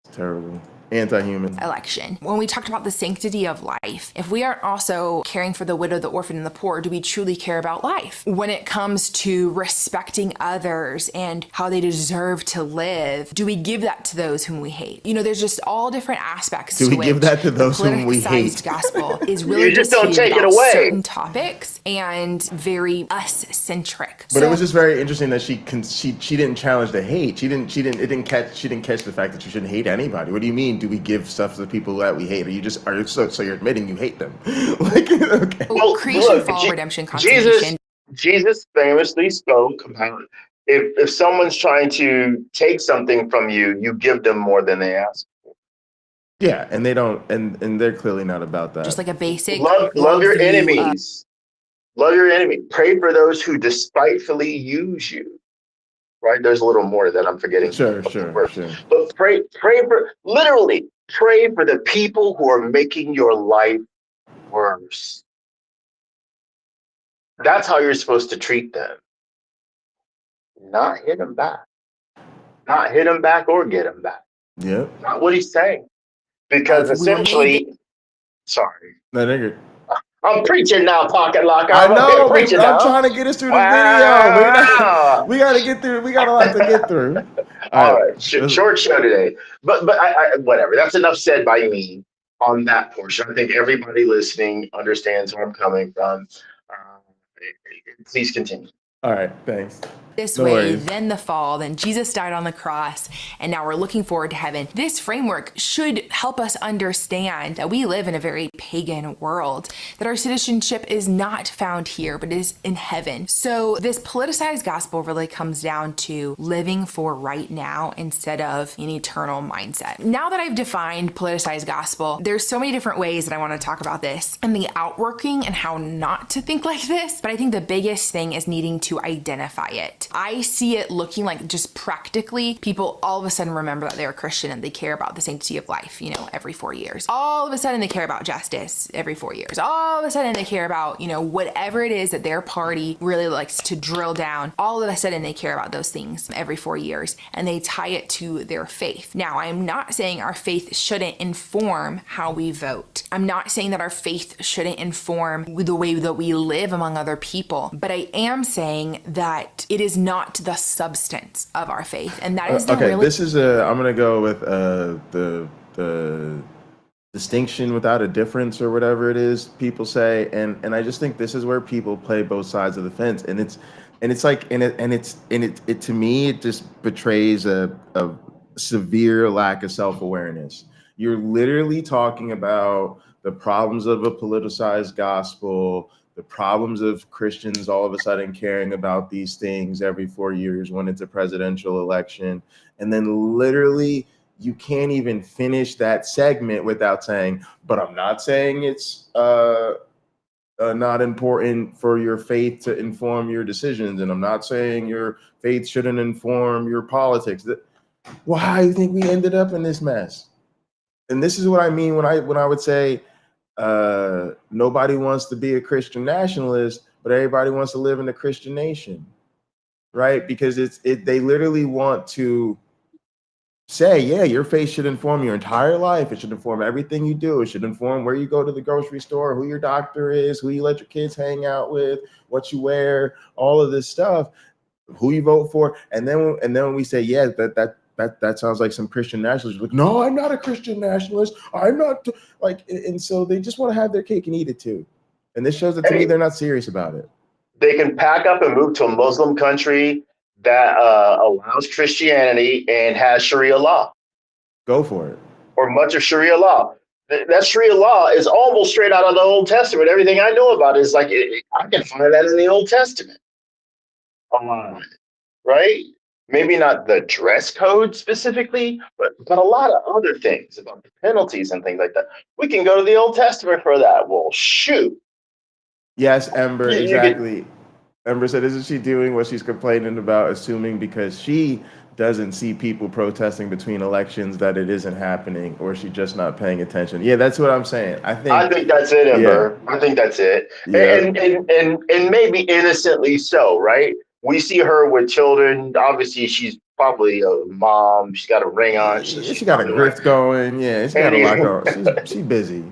It's terrible. Anti-human. Election. When we talked about the sanctity of life, if we aren't also caring for the widow, the orphan, and the poor, do we truly care about life? When it comes to respecting others and how they deserve to live, do we give that to those whom we hate? You know, there's just all different aspects. Do we give that to those whom we hate? The gospel is really you just don't take it away. Certain topics and very us-centric. But it was just very interesting that she didn't challenge the hate. She didn't catch the fact that you shouldn't hate anybody. What do you mean? Do we give stuff to the people that we hate? So you're admitting you hate them? Like, okay. Well, creation, fall, redemption, consummation. Jesus famously spoke about if someone's trying to take something from you, you give them more than they ask for. Yeah, and they don't, and they're clearly not about that. Just like a basic love your enemies. Love your enemy. Pray for those who despitefully use you. Right? There's a little more to that I'm forgetting. Sure. But pray for the people who are making your life worse. That's how you're supposed to treat them. Not hit them back. Not hit them back or get them back. Yeah. Not what he's saying. Because essentially, sorry. No, nigga. I'm preaching now, Pocket Locker. I know, but I'm trying to get us through the video. We got to get through. We got a lot to get through. All right. Short show today. But I whatever. That's enough said by me on that portion. I think everybody listening understands where I'm coming from. Please continue. All right. Thanks. This way, then the fall, then Jesus died on the cross, and now we're looking forward to heaven. This framework should help us understand that we live in a very pagan world, that our citizenship is not found here, but is in heaven. So this politicized gospel really comes down to living for right now instead of an eternal mindset. Now that I've defined politicized gospel, there's so many different ways that I want to talk about this and the outworking and how not to think like this, but I think the biggest thing is needing to identify it. I see it looking like just practically people all of a sudden remember that they're a Christian and they care about the sanctity of life, every 4 years. All of a sudden they care about justice every 4 years. All of a sudden they care about, whatever it is that their party really likes to drill down. All of a sudden they care about those things every 4 years and they tie it to their faith. Now, I'm not saying our faith shouldn't inform how we vote. I'm not saying that our faith shouldn't inform the way that we live among other people, but I am saying that it is not the substance of our faith, and that is the okay. Really. This is I'm gonna go with the distinction without a difference or whatever it is people say, and I just think this is where people play both sides of the fence, and it to me it just betrays a severe lack of self-awareness. You're literally talking about the problems of a politicized gospel, the problems of Christians all of a sudden caring about these things every 4 years when it's a presidential election. And then literally you can't even finish that segment without saying, but I'm not saying it's not important for your faith to inform your decisions. And I'm not saying your faith shouldn't inform your politics. Why do you think we ended up in this mess? And this is what I mean when I would say, nobody wants to be a Christian nationalist, but everybody wants to live in a Christian nation, right? Because they literally want to say, yeah, your faith should inform your entire life. It should inform everything you do. It should inform where you go to the grocery store, who your doctor is, who you let your kids hang out with, what you wear, all of this stuff, who you vote for. And then when we say, yeah, that sounds like some Christian nationalists. Like, no, I'm not a Christian nationalist. I'm not and so they just want to have their cake and eat it too. And this shows that to me they're not serious about it. They can pack up and move to a Muslim country that allows Christianity and has Sharia law, Go for it. or much of Sharia law. That Sharia law is almost straight out of the Old Testament. Everything I know about is like, I can find that in the Old Testament. Right? Maybe not the dress code specifically, but a lot of other things about the penalties and things like that. We can go to the Old Testament for that. Well, shoot. Yes, Ember, You exactly. Ember said, isn't she doing what she's complaining about, assuming because she doesn't see people protesting between elections that it isn't happening, or is she just not paying attention? Yeah, that's what I'm saying. I think that's it, Ember. I think that's it. Yeah. And maybe innocently so, right? We see her with children. Obviously, she's probably a mom. She's got a ring on. So she got a grift going. Yeah, she got a lot going. She's busy.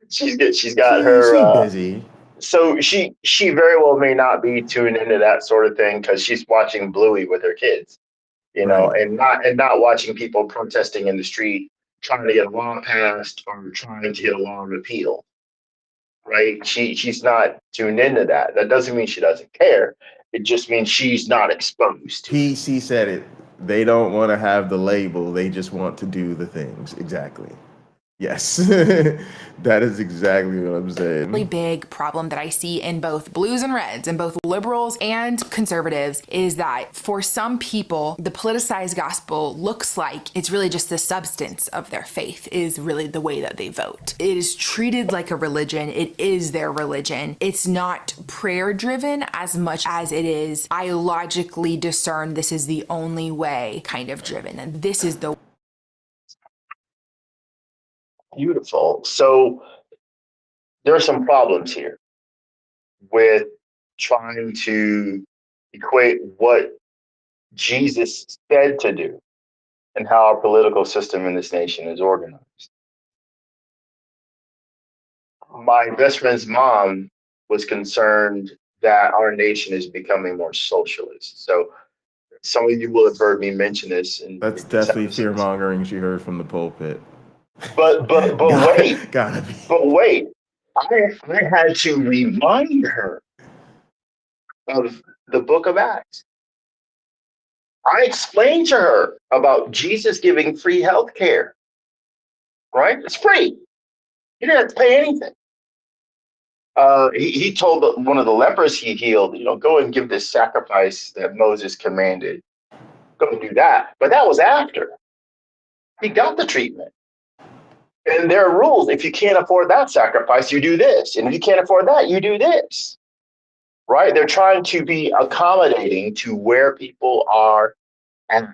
She's good. She's got her. She's busy. So she very well may not be tuned into that sort of thing because she's watching Bluey with her kids, you know, Right. and not watching people protesting in the street, trying to get a law passed or trying to get a law repealed. Right? She's not tuned into that. That doesn't mean she doesn't care. It just means she's not exposed to it. PC said it. They don't want to have the label. They just want to do the things. Exactly. Yes, that is exactly what I'm saying. Really big problem that I see in both blues and reds, and both liberals and conservatives, is that for some people, the politicized gospel looks like it's really just the substance of their faith is really the way that they vote. It is treated like a religion. It is their religion. It's not prayer driven as much as it is, I logically discern this is the only way kind of driven. And this is the Beautiful. So there are some problems here with trying to equate what Jesus said to do and how our political system in this nation is organized. My best friend's mom was concerned that our nation is becoming more socialist. So some of you will have heard me mention this. That's definitely fear mongering she heard from the pulpit. But wait, Gotta be. but wait, I had to remind her of the book of Acts. I explained to her about Jesus giving free health care, right? It's free. You didn't have to pay anything. He told one of the lepers he healed, go and give this sacrifice that Moses commanded. Go and do that. But that was after he got the treatment. And there are rules. If you can't afford that sacrifice, you do this. And if you can't afford that, you do this. Right? They're trying to be accommodating to where people are at.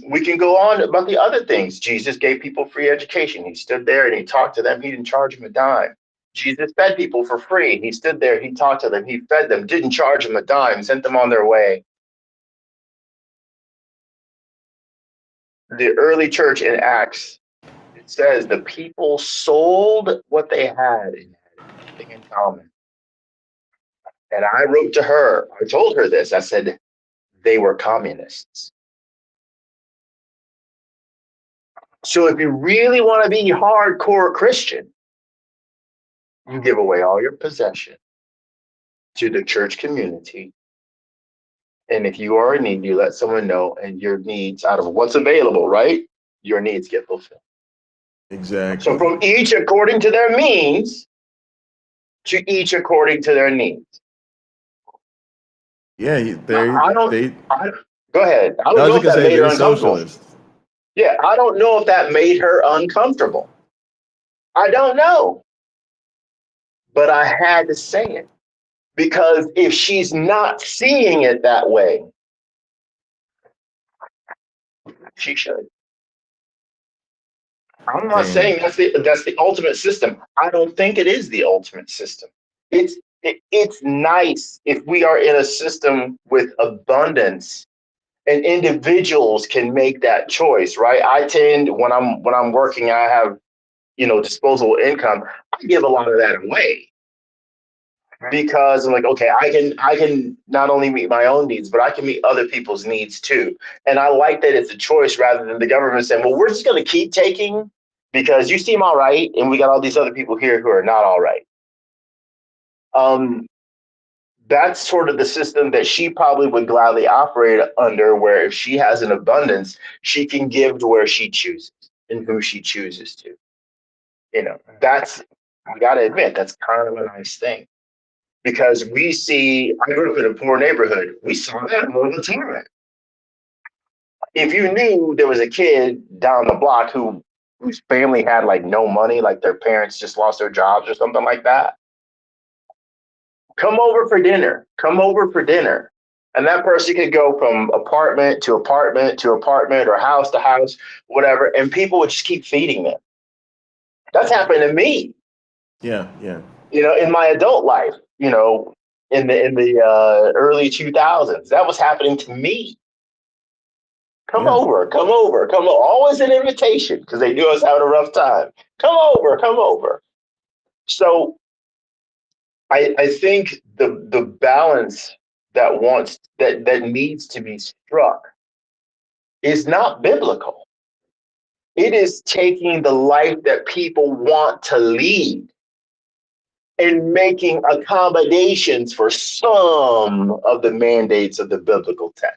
We can go on about the other things. Jesus gave people free education. He stood there and he talked to them. He didn't charge them a dime. Jesus fed people for free. He stood there, he talked to them, he fed them, didn't charge them a dime, sent them on their way. The early church in Acts, it says the people sold what they had and had everything in common. And I wrote to her, I told her this, I said, they were communists. So if you really want to be hardcore Christian, you give away all your possession to the church community. And if you are in need, you let someone know, and your needs, out of what's available, right? Your needs get fulfilled. Exactly. So from each according to their means to each according to their needs. Yeah, go ahead. I don't know if that made her uncomfortable. Socialist. Yeah, I don't know if that made her uncomfortable. I don't know. But I had to say it. Because if she's not seeing it that way, she should. I'm not saying that's the ultimate system. I don't think it is the ultimate system. It's nice if we are in a system with abundance and individuals can make that choice, right? I tend, when I'm working, I have, disposable income. I give a lot of that away. Because I'm like, okay, I can not only meet my own needs, but I can meet other people's needs too. And I like that it's a choice rather than the government saying, well, we're just going to keep taking because you seem all right. And we got all these other people here who are not all right. that's sort of the system that she probably would gladly operate under, where if she has an abundance, she can give to where she chooses and who she chooses to. You know, that's, I gotta admit, that's kind of a nice thing. Because I grew up in a poor neighborhood. We saw that all the time. If you knew there was a kid down the block whose family had like no money, like their parents just lost their jobs or something like that, come over for dinner. Come over for dinner. And that person could go from apartment to apartment to apartment or house to house, whatever, and people would just keep feeding them. That's happened to me. Yeah. You know, in my adult life, you know, in the early 2000s, that was happening to me. Come over. Always an invitation because they knew I was having a rough time. Come over. So I think the balance that needs to be struck is not biblical. It is taking the life that people want to lead and making accommodations for some of the mandates of the biblical text.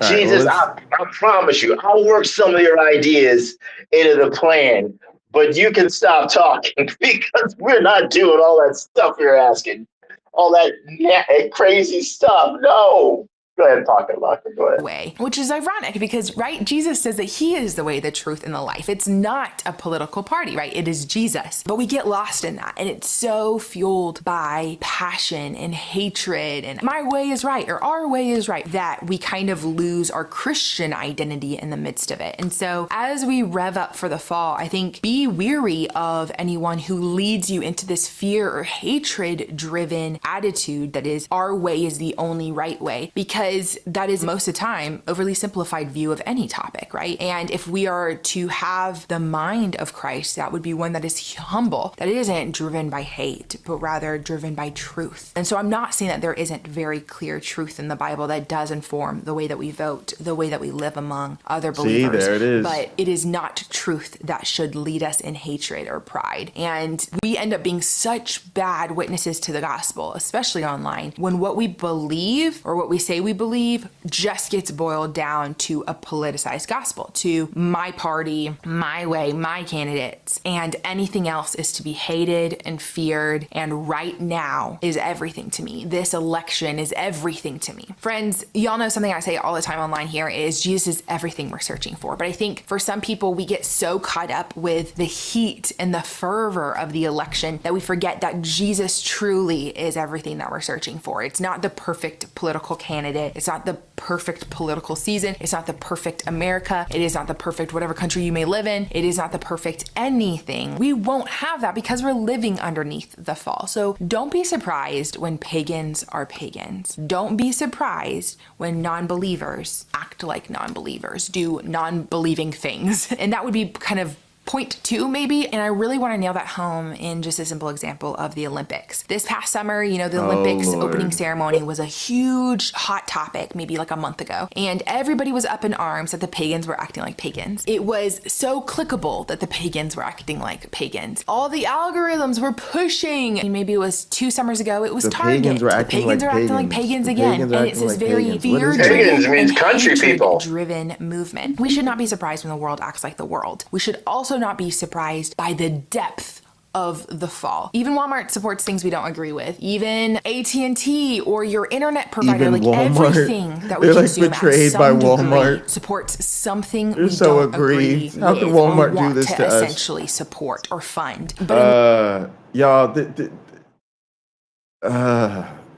Jesus, I promise you, I'll work some of your ideas into the plan, but you can stop talking because we're not doing all that stuff you're asking. All that crazy stuff. No. Go ahead and talk about it. Go ahead. Way, which is ironic because, right, Jesus says that he is the way, the truth, and the life. It's not a political party, right? It is Jesus. But we get lost in that. And it's so fueled by passion and hatred and my way is right or our way is right that we kind of lose our Christian identity in the midst of it. And so as we rev up for the fall, I think be weary of anyone who leads you into this fear or hatred driven attitude that is our way is the only right way, because that is most of the time overly simplified view of any topic, right? And if we are to have the mind of Christ, that would be one that is humble, that isn't driven by hate, but rather driven by truth. And so I'm not saying that there isn't very clear truth in the Bible that does inform the way that we vote, the way that we live among other believers. See, there it is. But it is not truth that should lead us in hatred or pride. And we end up being such bad witnesses to the gospel, especially online, when what we believe or what we say we believe just gets boiled down to a politicized gospel, to my party, my way, my candidates, and anything else is to be hated and feared. And right now is everything to me. This election is everything to me. Friends, y'all know something I say all the time online here is Jesus is everything we're searching for. But I think for some people, we get so caught up with the heat and the fervor of the election that we forget that Jesus truly is everything that we're searching for. It's not the perfect political candidate. It's not the perfect political season. It's not the perfect America. It is not the perfect whatever country you may live in. It is not the perfect anything. We won't have that because we're living underneath the fall. So don't be surprised when pagans are pagans. Don't be surprised when non-believers act like non-believers, do non-believing things. And that would be kind of point two, maybe. And I really want to nail that home in just a simple example of the Olympics. This past summer, you know, the Olympics opening ceremony was a huge hot topic, maybe like a month ago. And everybody was up in arms that the pagans were acting like pagans. It was so clickable that the pagans were acting like pagans. All the algorithms were pushing. And maybe it was 2 summers ago, it was Target. Pagans were acting like pagans again. And it's this very Pagans means country people. Driven movement. We should not be surprised when the world acts like the world. We should also not be surprised by the depth of the fall. Even Walmart supports things we don't agree with. Even AT&T or your internet provider, even like Walmart, everything that we they're consume like betrayed by Walmart. Supports something They're we so don't aggrieved. agree How can with Walmart or do want this to us? essentially support or fund. But Y'all,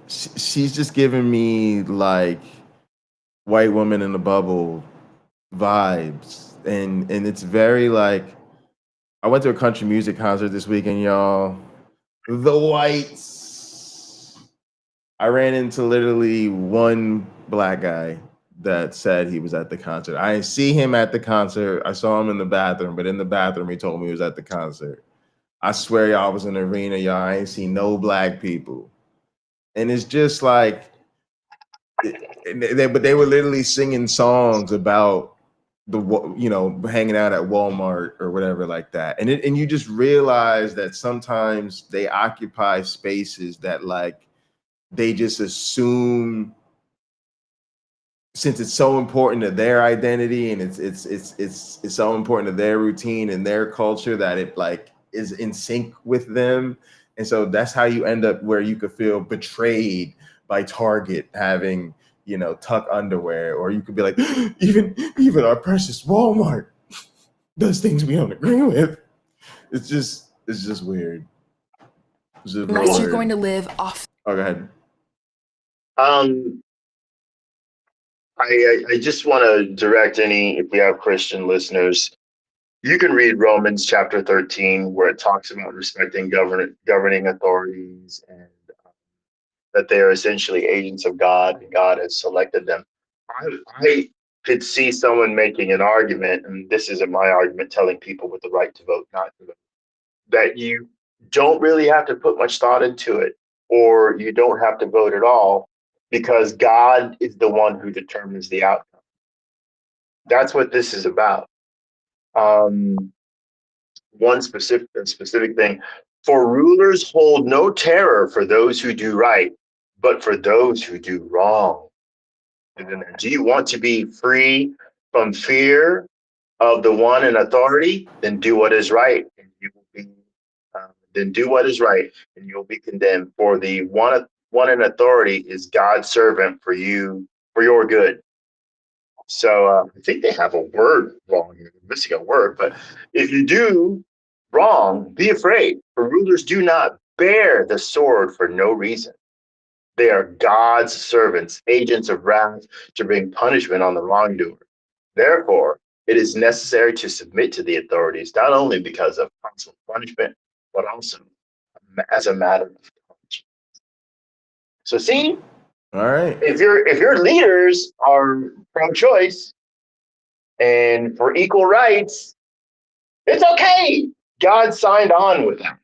she's just giving me like white woman in a bubble vibes, and it's very like, I went to a country music concert this weekend, y'all. The whites. I ran into literally one black guy that said he was at the concert. I didn't see him at the concert. I saw him in the bathroom, but in the bathroom, he told me he was at the concert. I swear y'all, I was in the arena, y'all. I ain't see no black people. And it's just like, but they were literally singing songs about hanging out at Walmart or whatever like that. And you just realize that sometimes they occupy spaces that like they just assume, since it's so important to their identity and it's so important to their routine and their culture, that it like is in sync with them. And so that's how you end up where you could feel betrayed by Target having, you know, tuck underwear, or you could be like, even our precious Walmart does things we don't agree with. It's just weird. It's just Unless you're weird. going to live off. Oh, go ahead. I just want to direct if we have Christian listeners, you can read Romans chapter 13, where it talks about respecting governing authorities, and that they are essentially agents of God, and God has selected them. I could see someone making an argument, and this isn't my argument, telling people with the right to vote not to vote, that you don't really have to put much thought into it, or you don't have to vote at all, because God is the one who determines the outcome. That's what this is about. One specific thing: for rulers hold no terror for those who do right, but for those who do wrong. And then, do you want to be free from fear of the one in authority? Then do what is right, and you will be. Then do what is right, and you will be condemned. For the one in authority is God's servant for you, for your good. So I think they have a word wrong here. They're missing a word. But if you do wrong, be afraid. For rulers do not bear the sword for no reason. They are God's servants, agents of wrath, to bring punishment on the wrongdoer. Therefore, it is necessary to submit to the authorities, not only because of possible punishment, but also as a matter of conscience. So see, All right. if your leaders are pro-choice and for equal rights, it's okay. God signed on with them.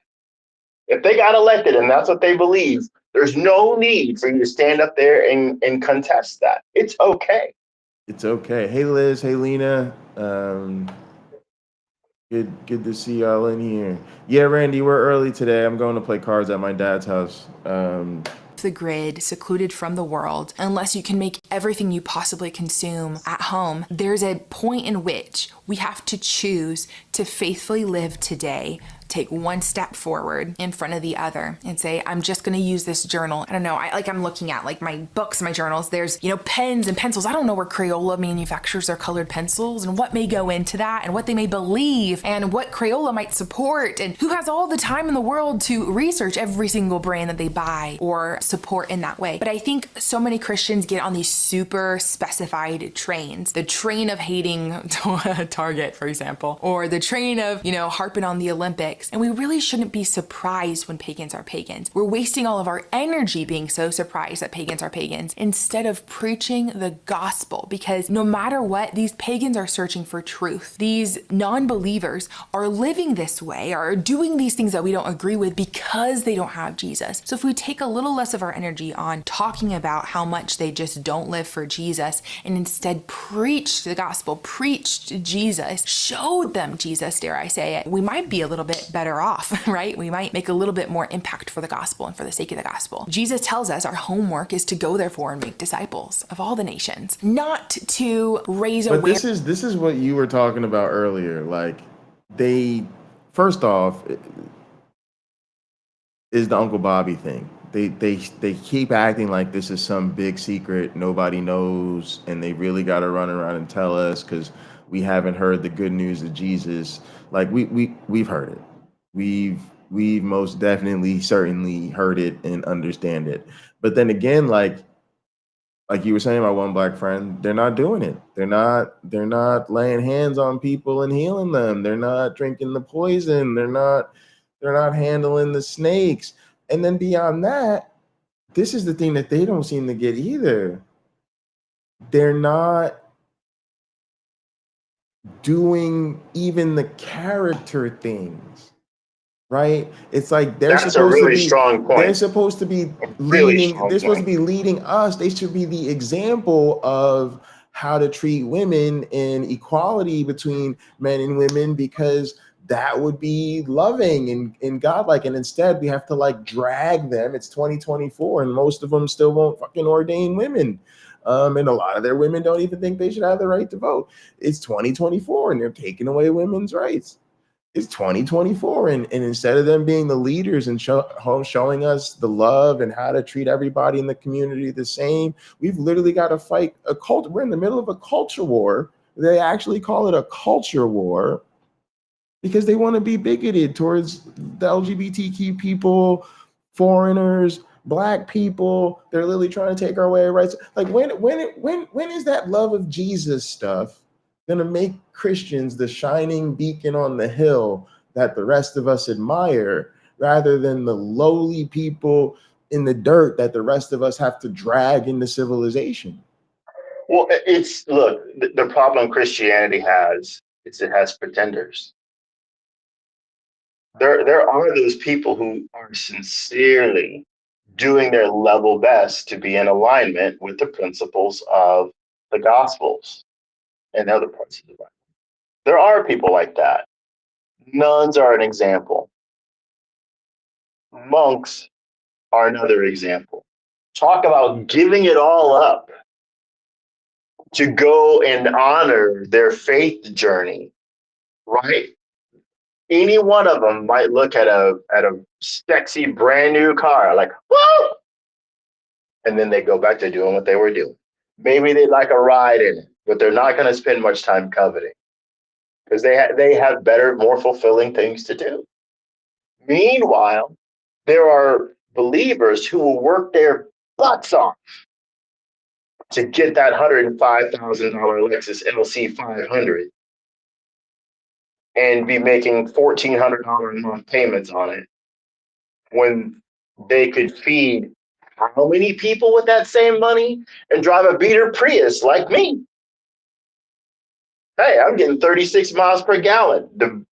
If they got elected and that's what they believe, there's no need for you to stand up there and contest that. It's okay. It's okay. Hey, Liz. Hey, Lena. Good to see y'all in here. Yeah, Randy, we're early today. I'm going to play cards at my dad's house. The grid, secluded from the world, unless you can make everything you possibly consume at home. There's a point in which we have to choose to faithfully live today, take one step forward in front of the other, and say, I'm just going to use this journal. I don't know. I'm looking at like my books, my journals. There's, pens and pencils. I don't know where Crayola manufactures their colored pencils and what may go into that and what they may believe and what Crayola might support and who has all the time in the world to research every single brand that they buy or support in that way. But I think so many Christians get on these super specified trains, the train of hating Target, for example, or the train of, harping on the Olympics. And we really shouldn't be surprised when pagans are pagans. We're wasting all of our energy being so surprised that pagans are pagans instead of preaching the gospel, because no matter what, these pagans are searching for truth. These non-believers are living this way, are doing these things that we don't agree with because they don't have Jesus. So if we take a little less of our energy on talking about how much they just don't live for Jesus and instead preach the gospel, preached Jesus, showed them Jesus, dare I say it, we might be a little bit better off, right? We might make a little bit more impact for the gospel and for the sake of the gospel. Jesus tells us our homework is to go therefore and make disciples of all the nations, not to raise awareness. But this is what you were talking about earlier. Like, first off, is the Uncle Bobby thing. They keep acting like this is some big secret nobody knows, and they really got to run around and tell us because we haven't heard the good news of Jesus. Like we've heard it. We've most definitely certainly heard it and understand it. But then again, like you were saying, my one black friend, they're not doing it. They're not laying hands on people and healing them. They're not drinking the poison. They're not handling the snakes. And then beyond that, this is the thing that they don't seem to get either. They're not doing even the character things, right? It's like they're That's supposed a really strong point. They're supposed to be leading. They're supposed to be leading us. They should be the example of how to treat women and equality between men and women, because that would be loving and godlike. And instead we have to like drag them. It's 2024 and most of them still won't fucking ordain women. And a lot of their women don't even think they should have the right to vote. It's 2024 and they're taking away women's rights. It's 2024 and instead of them being the leaders and showing us the love and how to treat everybody in the community the same, we've literally got to fight a culture. We're in the middle of a culture war. They actually call it a culture war because they want to be bigoted towards the LGBTQ people, foreigners, Black people. They're literally trying to take our way of rights. Like when is that love of Jesus stuff gonna make Christians the shining beacon on the hill that the rest of us admire, rather than the lowly people in the dirt that the rest of us have to drag into civilization? Well, look, the problem Christianity has is it has pretenders. There are those people who are sincerely doing their level best to be in alignment with the principles of the Gospels and other parts of the Bible. There are people like that. Nuns are an example. Monks are another example. Talk about giving it all up to go and honor their faith journey, right? Any one of them might look at a sexy brand new car like, woo! And then they go back to doing what they were doing. Maybe they'd like a ride in it, but they're not going to spend much time coveting because they have better, more fulfilling things to do. Meanwhile, there are believers who will work their butts off to get that $105,000 Lexus LC 500 and be making $1,400 a month payments on it when they could feed how many people with that same money and drive a beater Prius like me? Hey, I'm getting 36 miles per gallon. The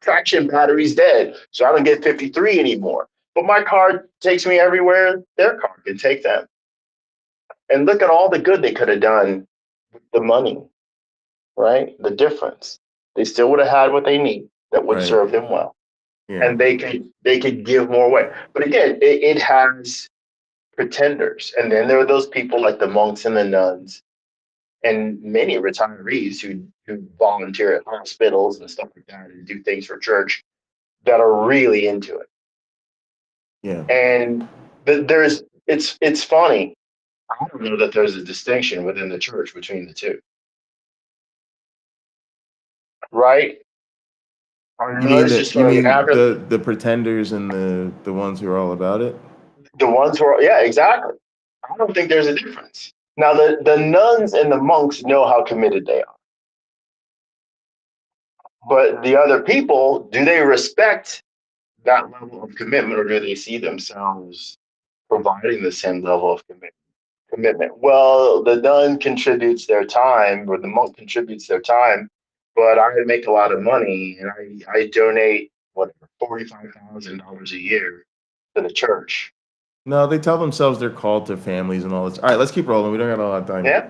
traction battery's dead, so I don't get 53 anymore. But my car takes me everywhere their car can take them. And look at all the good they could have done with the money, right? The difference. They still would have had what they need that would serve them well. Yeah. And they could give more away. But again, it has pretenders. And then there are those people like the monks and the nuns and many retirees who volunteer at hospitals and stuff like that and do things for church that are really into it. Yeah. And it's funny. I don't know that there's a distinction within the church between the two. Right? You mean the pretenders and the ones who are all about it? The ones who are, yeah, exactly. I don't think there's a difference. Now, the nuns and the monks know how committed they are. But the other people, do they respect that level of commitment, or do they see themselves providing the same level of commitment? Well, the nun contributes their time, or the monk contributes their time, but I make a lot of money, and I donate, $45,000 a year to the church. No, they tell themselves they're called to families and all this. All right, let's keep rolling. We don't got a lot of time. Yeah.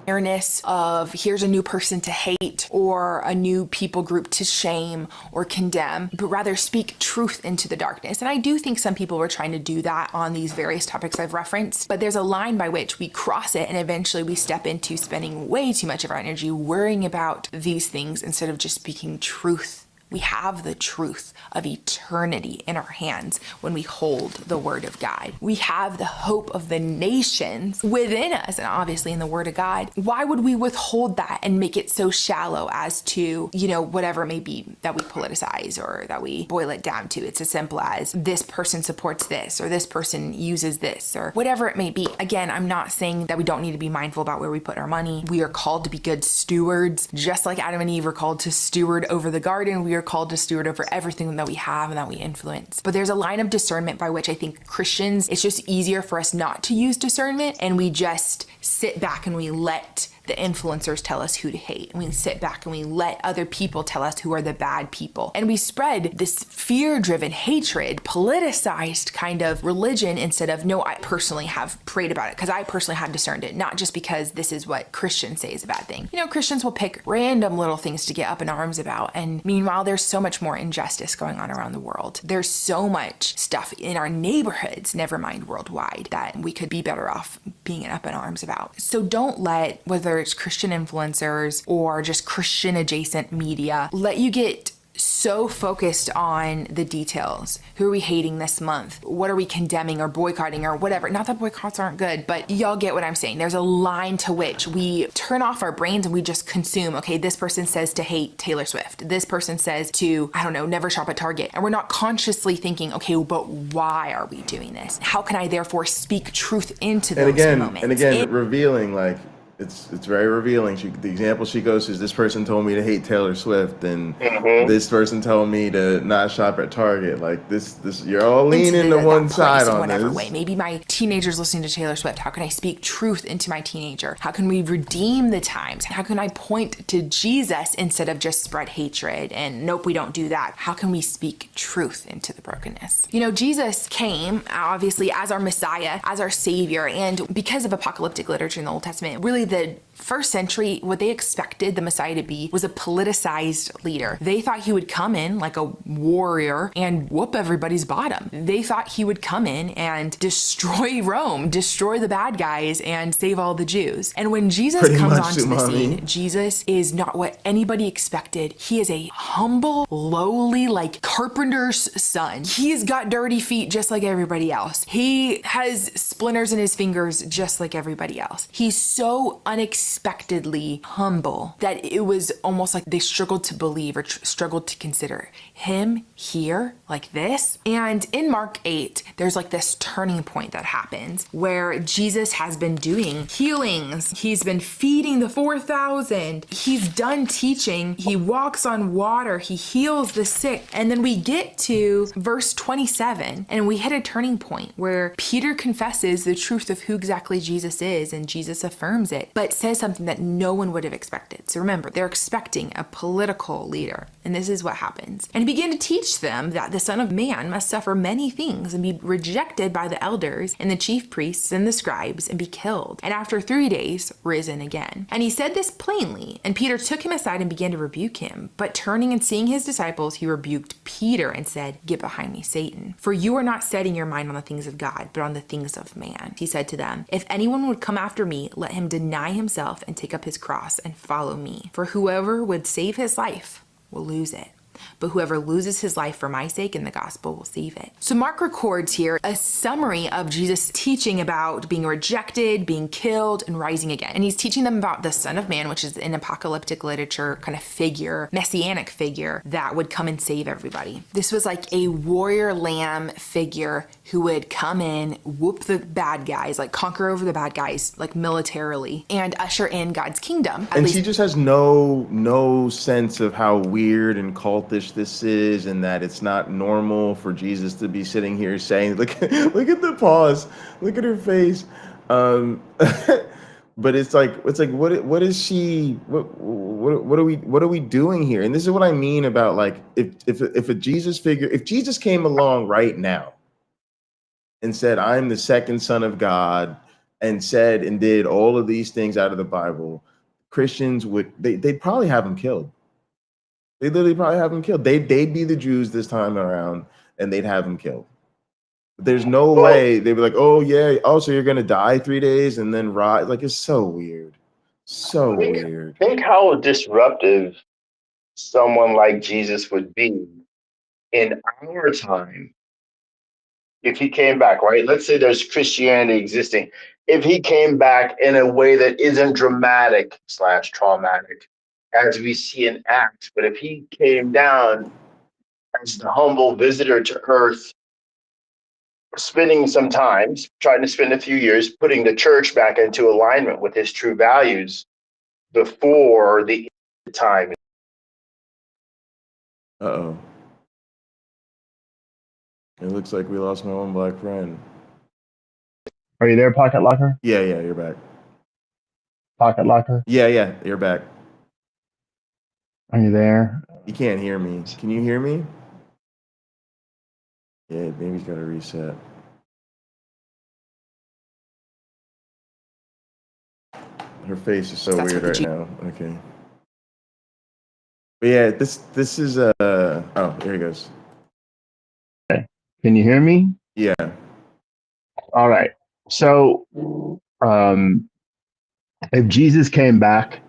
Awareness of here's a new person to hate or a new people group to shame or condemn, but rather speak truth into the darkness. And I do think some people were trying to do that on these various topics I've referenced, but there's a line by which we cross it and eventually we step into spending way too much of our energy worrying about these things instead of just speaking truth. We have the truth of eternity in our hands when we hold the word of God. We have the hope of the nations within us and obviously in the word of God. Why would we withhold that and make it so shallow as to, whatever it may be that we politicize or that we boil it down to? It's as simple as this person supports this or this person uses this or whatever it may be. Again, I'm not saying that we don't need to be mindful about where we put our money. We are called to be good stewards, just like Adam and Eve were called to steward over the garden. We are called to steward over everything that we have and that we influence. But there's a line of discernment by which I think Christians, it's just easier for us not to use discernment and we just sit back and we let the influencers tell us who to hate. And we sit back and we let other people tell us who are the bad people. And we spread this fear-driven hatred, politicized kind of religion instead of, no, I personally have prayed about it because I personally have discerned it, not just because this is what Christians say is a bad thing. You know, Christians will pick random little things to get up in arms about. And meanwhile, there's so much more injustice going on around the world. There's so much stuff in our neighborhoods, never mind worldwide, that we could be better off being up in arms about. So don't let, whether it's Christian influencers or just Christian adjacent media, let you get so focused on the details. Who are we hating this month? What are we condemning or boycotting or whatever? Not that boycotts aren't good, but y'all get what I'm saying. There's a line to which we turn off our brains and we just consume. Okay, this person says to hate Taylor Swift. This person says to, I don't know, never shop at Target. And we're not consciously thinking, okay, but why are we doing this? How can I therefore speak truth into those moments? And again, revealing, like, it's very revealing. The example she goes is, this person told me to hate Taylor Swift, and this person told me to not shop at Target. Like this you're all leaning to one side on whatever this. Way. Maybe my teenager's listening to Taylor Swift. How can I speak truth into my teenager? How can we redeem the times? How can I point to Jesus instead of just spread hatred? And nope, we don't do that. How can we speak truth into the brokenness? You know, Jesus came obviously as our Messiah, as our Savior, and because of apocalyptic literature in the Old Testament, really the first century, what they expected the Messiah to be was a politicized leader. They thought he would come in like a warrior and whoop everybody's bottom. They thought he would come in and destroy Rome, destroy the bad guys, and save all the Jews. And when Jesus comes onto the scene, Jesus is not what anybody expected. He is a humble, lowly, like carpenter's son. He's got dirty feet just like everybody else. He has splinters in his fingers just like everybody else. He's so unexpectedly humble that it was almost like they struggled to believe or struggled to consider him here like this. And in Mark 8, there's like this turning point that happens where Jesus has been doing healings. He's been feeding the 4,000. He's done teaching. He walks on water. He heals the sick. And then we get to verse 27 and we hit a turning point where Peter confesses the truth of who exactly Jesus is, and Jesus affirms it, but says something that no one would have expected. So remember, they're expecting a political leader, and this is what happens. And he began to teach them that the Son of Man must suffer many things and be rejected by the elders and the chief priests and the scribes and be killed, and after 3 days risen again. And he said this plainly, and Peter took him aside and began to rebuke him. But turning and seeing his disciples, he rebuked Peter and said, "Get behind me, Satan, for you are not setting your mind on the things of God, but on the things of man." He said to them, "If anyone would come after me, let him deny himself and take up his cross and follow me. For whoever would save his life will lose it, but whoever loses his life for my sake and the gospel will save it." So Mark records here a summary of Jesus teaching about being rejected, being killed, and rising again. And he's teaching them about the Son of Man, which is an apocalyptic literature kind of figure, messianic figure that would come and save everybody. This was like a warrior lamb figure who would come in, whoop the bad guys, like conquer over the bad guys, like militarily, and usher in God's kingdom. And she just has no sense of how weird and cultish this is, and that it's not normal for Jesus to be sitting here saying, look at the pause, look at her face. But it's like what is she, what are we doing here? And this is what I mean about, like, if a Jesus figure, if Jesus came along right now and said, "I'm the second son of God," and said and did all of these things out of the Bible, Christians they'd probably have him killed. They literally probably have him killed. They'd be the Jews this time around, and they'd have him killed. But there's no way they'd be like, "Oh yeah, oh so you're gonna die 3 days and then rise." Like, it's so weird, so weird. Think how disruptive someone like Jesus would be in our time if he came back, right? Let's say there's Christianity existing. If he came back in a way that isn't dramatic / traumatic, as we see in Acts, but if he came down as the humble visitor to earth, spending some time, trying to spend a few years, putting the church back into alignment with his true values before the time. Uh-oh. It looks like we lost my one black friend. Are you there, Pocket Locker? Yeah, you're back. Pocket Locker? Yeah, you're back. Are you there? You can't hear me. Can you hear me? Yeah, maybe he's got to reset. Her face is so That's weird what right the now. Okay. But yeah, this is oh, here he goes. Can you hear me? Yeah. All right. So, if Jesus came back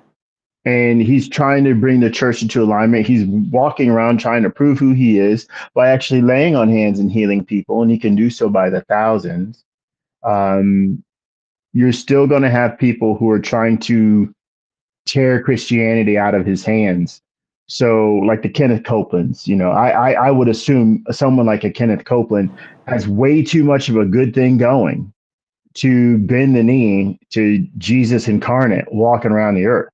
and he's trying to bring the church into alignment, he's walking around trying to prove who he is by actually laying on hands and healing people, and he can do so by the thousands. You're still going to have people who are trying to tear Christianity out of his hands. So, like the Kenneth Copelands, I would assume someone like a Kenneth Copeland has way too much of a good thing going to bend the knee to Jesus incarnate walking around the earth,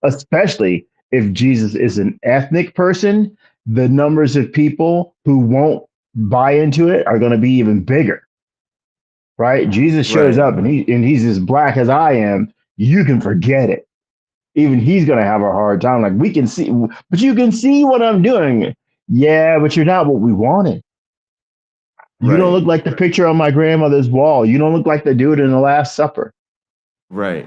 especially if Jesus is an ethnic person. The numbers of people who won't buy into it are going to be even bigger, right? Jesus shows up and he's as black as I am. You can forget it. Even he's going to have a hard time. Like, we can see, but you can see what I'm doing. Yeah, but you're not what we wanted. You don't look like the picture on my grandmother's wall. You don't look like the dude in the Last Supper. Right.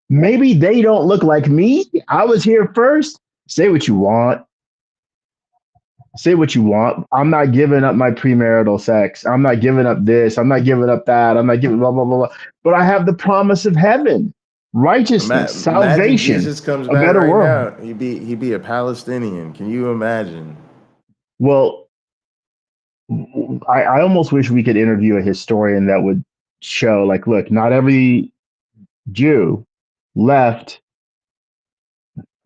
Maybe they don't look like me. I was here first. Say what you want. Say what you want. I'm not giving up my premarital sex. I'm not giving up this. I'm not giving up that. I'm not giving blah, blah, blah, blah. But I have the promise of heaven, righteousness, salvation, Jesus comes a back better right world. now. He'd be a Palestinian. Can you imagine? Well, I almost wish we could interview a historian that would show, like, look, not every Jew left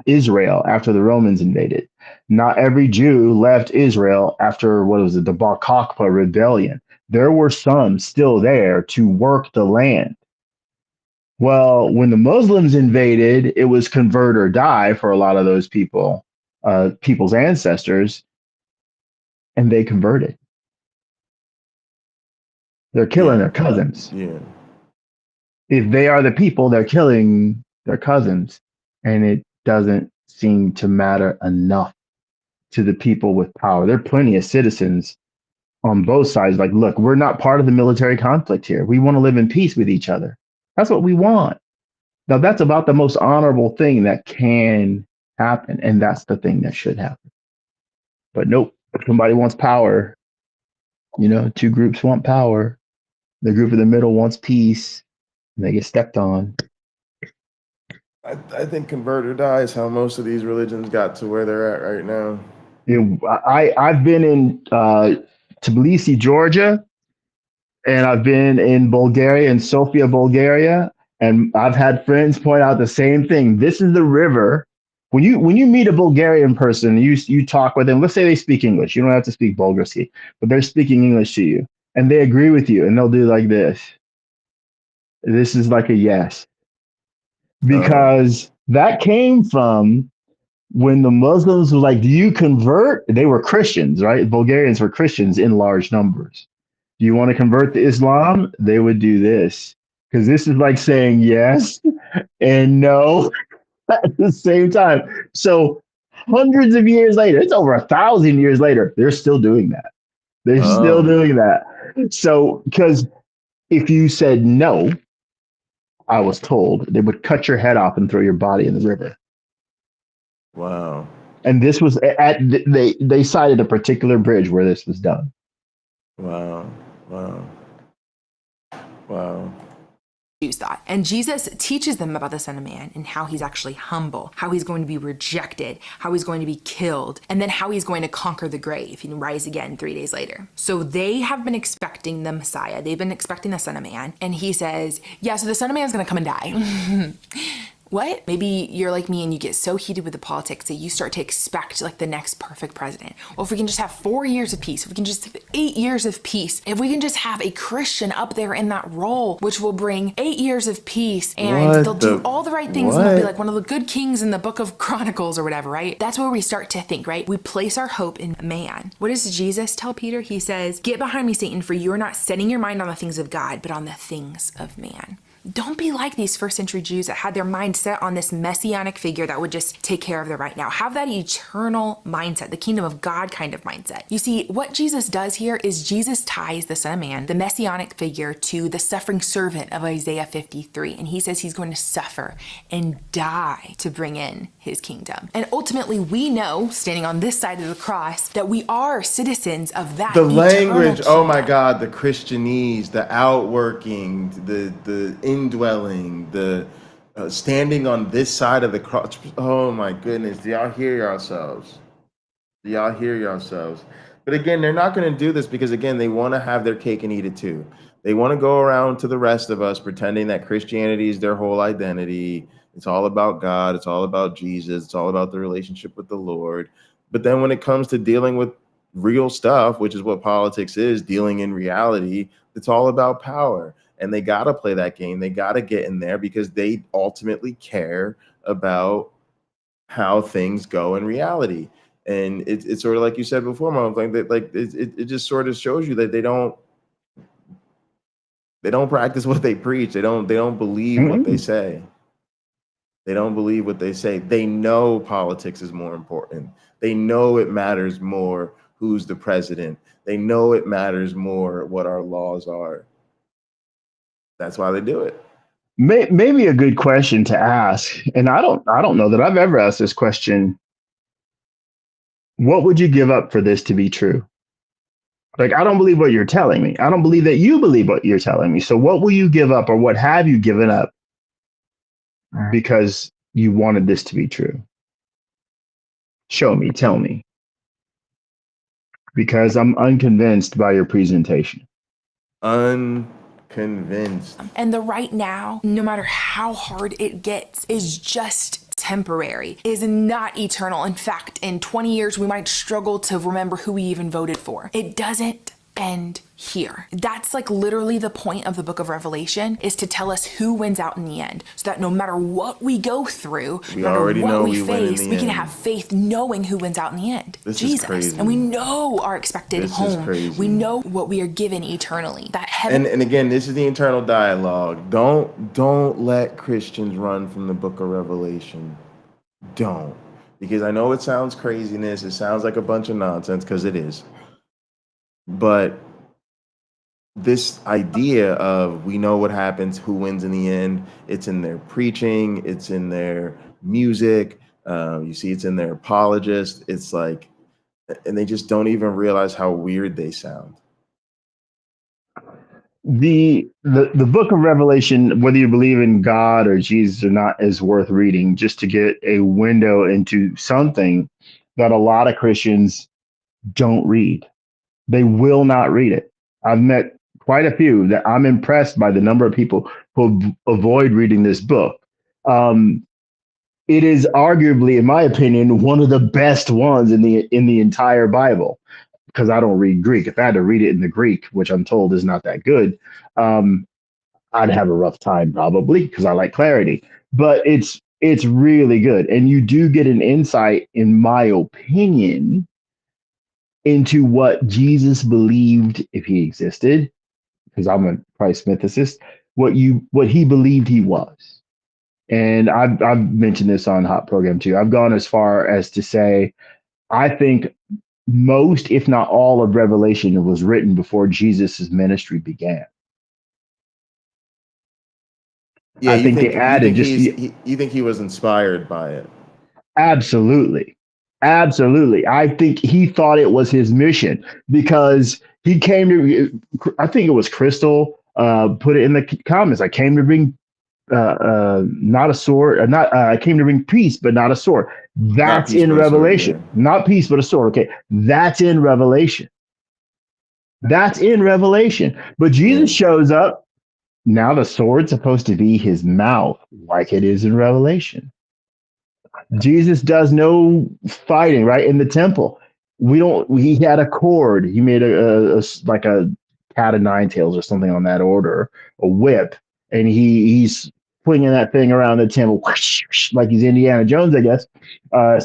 Israel after the Romans invaded. Not every Jew left Israel after, what was it, the Bar Kokhba rebellion. There were some still there to work the land. Well, when the Muslims invaded, it was convert or die for a lot of those people, people's ancestors, and they converted. They're killing their cousins. Yeah. If they are the people, they're killing their cousins. And it doesn't seem to matter enough to the people with power. There are plenty of citizens on both sides. Like, look, we're not part of the military conflict here. We want to live in peace with each other. That's what we want. Now, that's about the most honorable thing that can happen. And that's the thing that should happen. But nope, if somebody wants power, two groups want power. The group in the middle wants peace, and they get stepped on. I think convert or die is how most of these religions got to where they're at right now. I've been in Tbilisi, Georgia, and I've been in Bulgaria, in Sofia, Bulgaria, and I've had friends point out the same thing. This is the river. When you meet a Bulgarian person, you talk with them. Let's say they speak English. You don't have to speak Bulgarski, but they're speaking English to you, and they agree with you, and they'll do like this. This is like a yes. Because that came from when the Muslims were like, do you convert? They were Christians, right? Bulgarians were Christians in large numbers. Do you want to convert to Islam? They would do this. Because this is like saying yes and no at the same time. So hundreds of years later, it's over 1,000 years later, they're still doing that. They're still doing that. So, because if you said no, I was told they would cut your head off and throw your body in the river. Wow. And this was they cited a particular bridge where this was done. Wow. Jews thought. And Jesus teaches them about the Son of Man and how he's actually humble, how he's going to be rejected, how he's going to be killed, and then how he's going to conquer the grave and rise again 3 days later. So they have been expecting the Messiah. They've been expecting the Son of Man. And he says, yeah, so the Son of Man is going to come and die. What? Maybe you're like me and you get so heated with the politics that you start to expect like the next perfect president. Well, if we can just have 4 years of peace, if we can just have 8 years of peace, if we can just have a Christian up there in that role, which will bring 8 years of peace and they'll do all the right things and they'll be like one of the good kings in the book of Chronicles or whatever, right? That's where we start to think, right? We place our hope in man. What does Jesus tell Peter? He says, get behind me, Satan, for you are not setting your mind on the things of God, but on the things of man. don't be like these first century Jews that had their mind set on this messianic figure that would just take care of the right now. Have that eternal mindset, the kingdom of God kind of mindset. You see, what Jesus does here is Jesus ties the Son of Man, the messianic figure, to the suffering servant of Isaiah 53. And he says he's going to suffer and die to bring in his kingdom. And ultimately, we know, standing on this side of the cross, that we are citizens of that. The language, kingdom. oh my God, the Christianese, the outworking, the indwelling, the standing on this side of the cross. Oh my goodness, do y'all hear yourselves? Do y'all hear yourselves? But again, they're not going to do this because, again, they want to have their cake and eat it too. They want to go around to the rest of us pretending that Christianity is their whole identity. It's all about God. It's all about Jesus. It's all about the relationship with the Lord. But then when it comes to dealing with real stuff, which is what politics is, dealing in reality, it's all about power. And they got to play that game. They got to get in there because they ultimately care about how things go in reality. And it's sort of like you said before, Mom, it just sort of shows you that they don't practice what they preach. They don't believe what they say. They don't believe what they say. They know politics is more important. They know it matters more who's the president. They know it matters more what our laws are. That's why they do it. Maybe a good question to ask, and I don't know that I've ever asked this question. What would you give up for this to be true? Like, I don't believe what you're telling me. I don't believe that you believe what you're telling me. So what will you give up, or what have you given up because you wanted this to be true? Show me, tell me. Because I'm unconvinced by your presentation. Unconvinced. And the right now, no matter how hard it gets, is just temporary, is not eternal. In fact, in 20 years, we might struggle to remember who we even voted for. It doesn't end here. That's like literally the point of the book of Revelation, is to tell us who wins out in the end, so that no matter what we go through, We no matter already what know we we win in face, the we can end. have faith knowing who wins out in the end. This is Jesus. crazy. And we know our expected This is home. crazy. We know what we are given eternally. That heaven. And again, this is the internal dialogue. Don't let Christians run from the book of Revelation. Don't. Because I know it sounds craziness. It sounds like a bunch of nonsense, because it is. But this idea of we know what happens, who wins in the end, it's in their preaching, it's in their music, you see it's in their apologists. It's like, and they just don't even realize how weird they sound. The book of Revelation, whether you believe in God or Jesus or not, is worth reading just to get a window into something that a lot of Christians don't read. They will not read it. I've met quite a few that I'm impressed by the number of people who avoid reading this book. It is arguably, in my opinion, one of the best ones in the entire Bible, because I don't read Greek. If I had to read it in the Greek, which I'm told is not that good, I'd have a rough time probably, because I like clarity. But it's really good, and you do get an insight, in my opinion, into what Jesus believed if he existed, because I'm a Christ mythicist, what he believed he was. And I've mentioned this on Hot Program too. I've gone as far as to say, I think most, if not all, of Revelation was written before Jesus' ministry began. Yeah, I think they added you think he was inspired by it? Absolutely. Absolutely. I think he thought it was his mission, because he came to, I think it was Crystal, put it in the comments. I came to bring not a sword, I came to bring peace, but not a sword. That's in Revelation. Sword, yeah. Not peace, but a sword. Okay. That's in Revelation. That's in Revelation. But Jesus shows up. Now the sword's supposed to be his mouth, like it is in Revelation. Jesus does no fighting, right? In the temple. He had a cord. He made a like a cat of nine tails or something on that order, a whip. And he's swinging that thing around the temple, whoosh, whoosh, like he's Indiana Jones, I guess,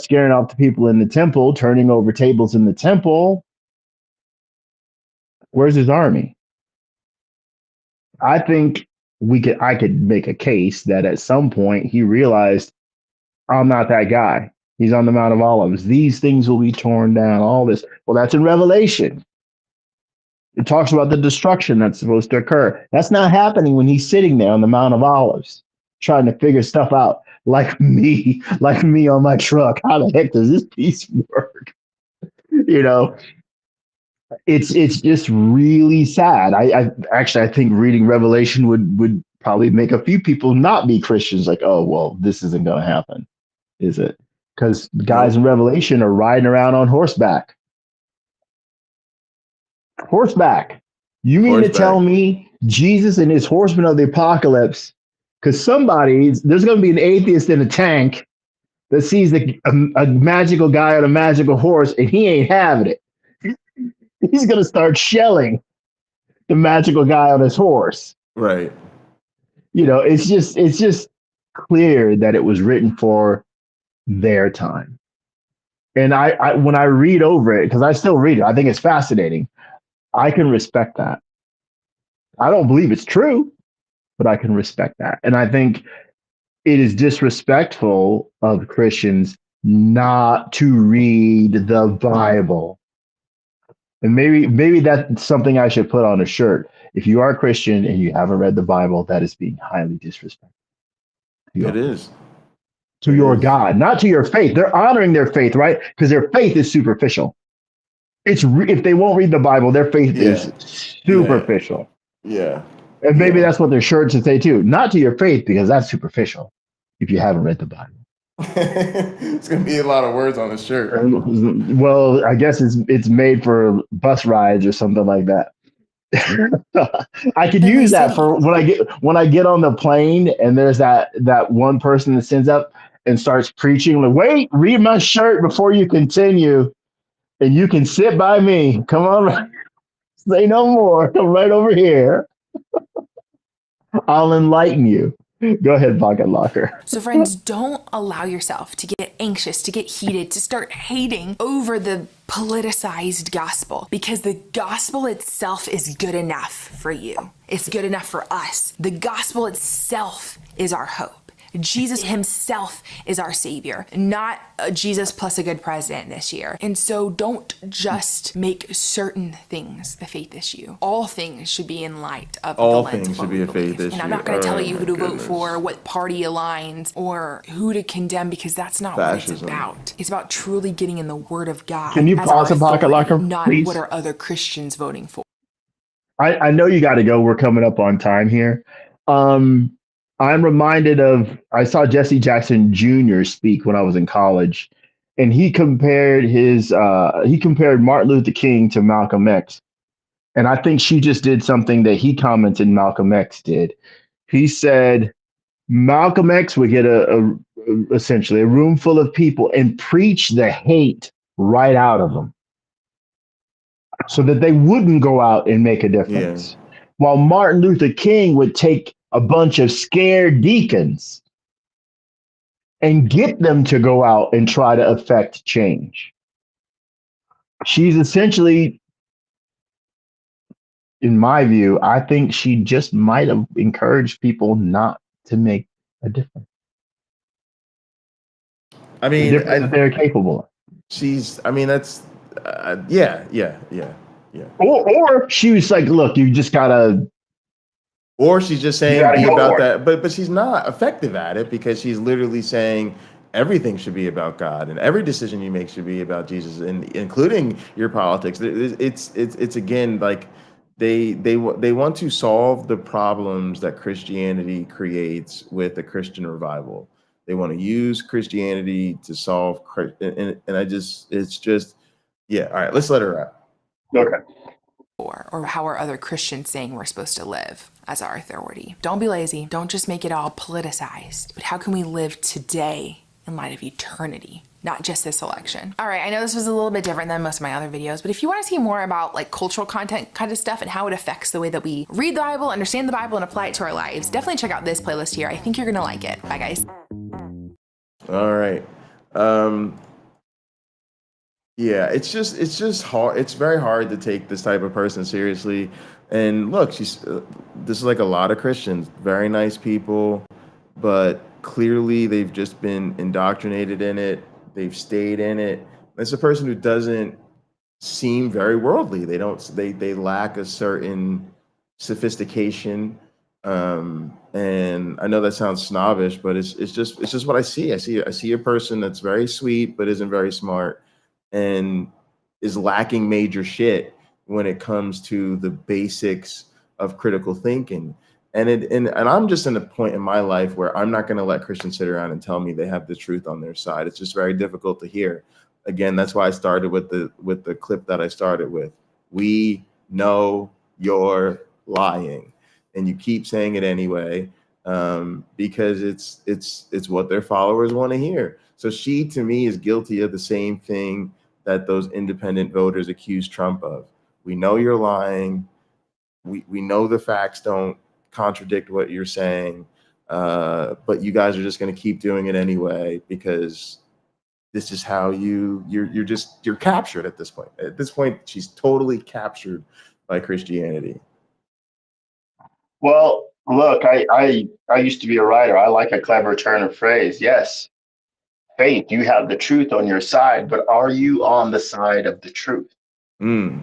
scaring off the people in the temple, turning over tables in the temple. Where's his army? I think I could make a case that at some point he realized, I'm not that guy. He's on the Mount of Olives. These things will be torn down, all this. Well, that's in Revelation. It talks about the destruction that's supposed to occur. That's not happening when he's sitting there on the Mount of Olives, trying to figure stuff out like me on my truck. How the heck does this piece work? You know, it's just really sad. I think reading Revelation would probably make a few people not be Christians. Like, oh, well, this isn't going to happen, is it? Because guys in Revelation are riding around on horseback. Horseback. You mean to tell me Jesus and his horsemen of the apocalypse? Because there's going to be an atheist in a tank that sees a magical guy on a magical horse, and he ain't having it. He's going to start shelling the magical guy on his horse. Right. You know, it's just clear that it was written for their time. And I when I read over it, because I still read it, I think it's fascinating. I can respect that. I don't believe it's true, but I can respect that. And I think it is disrespectful of Christians not to read the Bible. And maybe that's something I should put on a shirt. If you are a Christian and you haven't read the Bible, that is being highly disrespectful. It is. To your God, not to your faith. They're honoring their faith, right? Because their faith is superficial. If they won't read the Bible, their faith is superficial. Yeah. And maybe that's what their shirts should say too. Not to your faith, because that's superficial if you haven't read the Bible. It's going to be a lot of words on the shirt. Well, I guess it's made for bus rides or something like that. I could use that for when I get on the plane and there's that one person that sends up and starts preaching, like, wait, read my shirt before you continue. And you can sit by me. Come on, say no more. Come right over here. I'll enlighten you. Go ahead, Pocket Locker. So friends, don't allow yourself to get anxious, to get heated, to start hating over the politicized gospel, because the gospel itself is good enough for you. It's good enough for us. The gospel itself is our hope. Jesus himself is our savior, not Jesus plus a good president this year. And so don't just make certain things the faith issue. All things should be in light of all the lens things of should what be we a faith believe. issue. And I'm not going to tell you who to goodness. vote for, what party aligns, or who to condemn, because that's not Fascism. what it's about. It's about truly getting in the Word of God. Can you as pause our a Pocket authority, Locker, not please? what are other Christians voting for. I know you got to go. We're coming up on time here. I'm reminded I saw Jesse Jackson Jr. speak when I was in college, and he compared Martin Luther King to Malcolm X. And I think she just did something that he commented Malcolm X did. He said Malcolm X would get essentially a room full of people and preach the hate right out of them, so that they wouldn't go out and make a difference. Yeah. While Martin Luther King would take a bunch of scared deacons and get them to go out and try to affect change. She's essentially, in my view, I think she just might have encouraged people not to make a difference. I mean, they're capable of. That's, yeah. Or she was like, look, you just gotta. Or she's just saying be about that, but she's not effective at it, because she's literally saying everything should be about God and every decision you make should be about Jesus, and including your politics. It's again, like they want to solve the problems that Christianity creates with a Christian revival. They want to use Christianity to solve, and it's just yeah. All right, let's let her out. Okay. Or how are other Christians saying we're supposed to live as our authority? Don't be lazy. Don't just make it all politicized. But how can we live today in light of eternity, not just this election? All right, I know this was a little bit different than most of my other videos, but if you want to see more about like cultural content kind of stuff and how it affects the way that we read the Bible, understand the Bible, and apply it to our lives, definitely check out this playlist here. I think you're gonna like it. Bye, guys. All right. Yeah, it's just hard. It's very hard to take this type of person seriously. And look, this is like a lot of Christians, very nice people, but clearly they've just been indoctrinated in it. They've stayed in it. It's a person who doesn't seem very worldly. They lack a certain sophistication. And I know that sounds snobbish, but it's just what I see. I see a person that's very sweet but isn't very smart and is lacking major shit when it comes to the basics of critical thinking. And I'm just in a point in my life where I'm not going to let Christians sit around and tell me they have the truth on their side. It's just very difficult to hear. Again, that's why I started with the clip that I started with. We know you're lying, and you keep saying it anyway, because it's what their followers want to hear. So she, to me, is guilty of the same thing that those independent voters accuse Trump of. We know you're lying. We know the facts don't contradict what you're saying, but you guys are just going to keep doing it anyway because this is how you're captured at this point. At this point, she's totally captured by Christianity. Well, look, I used to be a writer. I like a clever turn of phrase. Yes, Faith, you have the truth on your side, but are you on the side of the truth? Mm.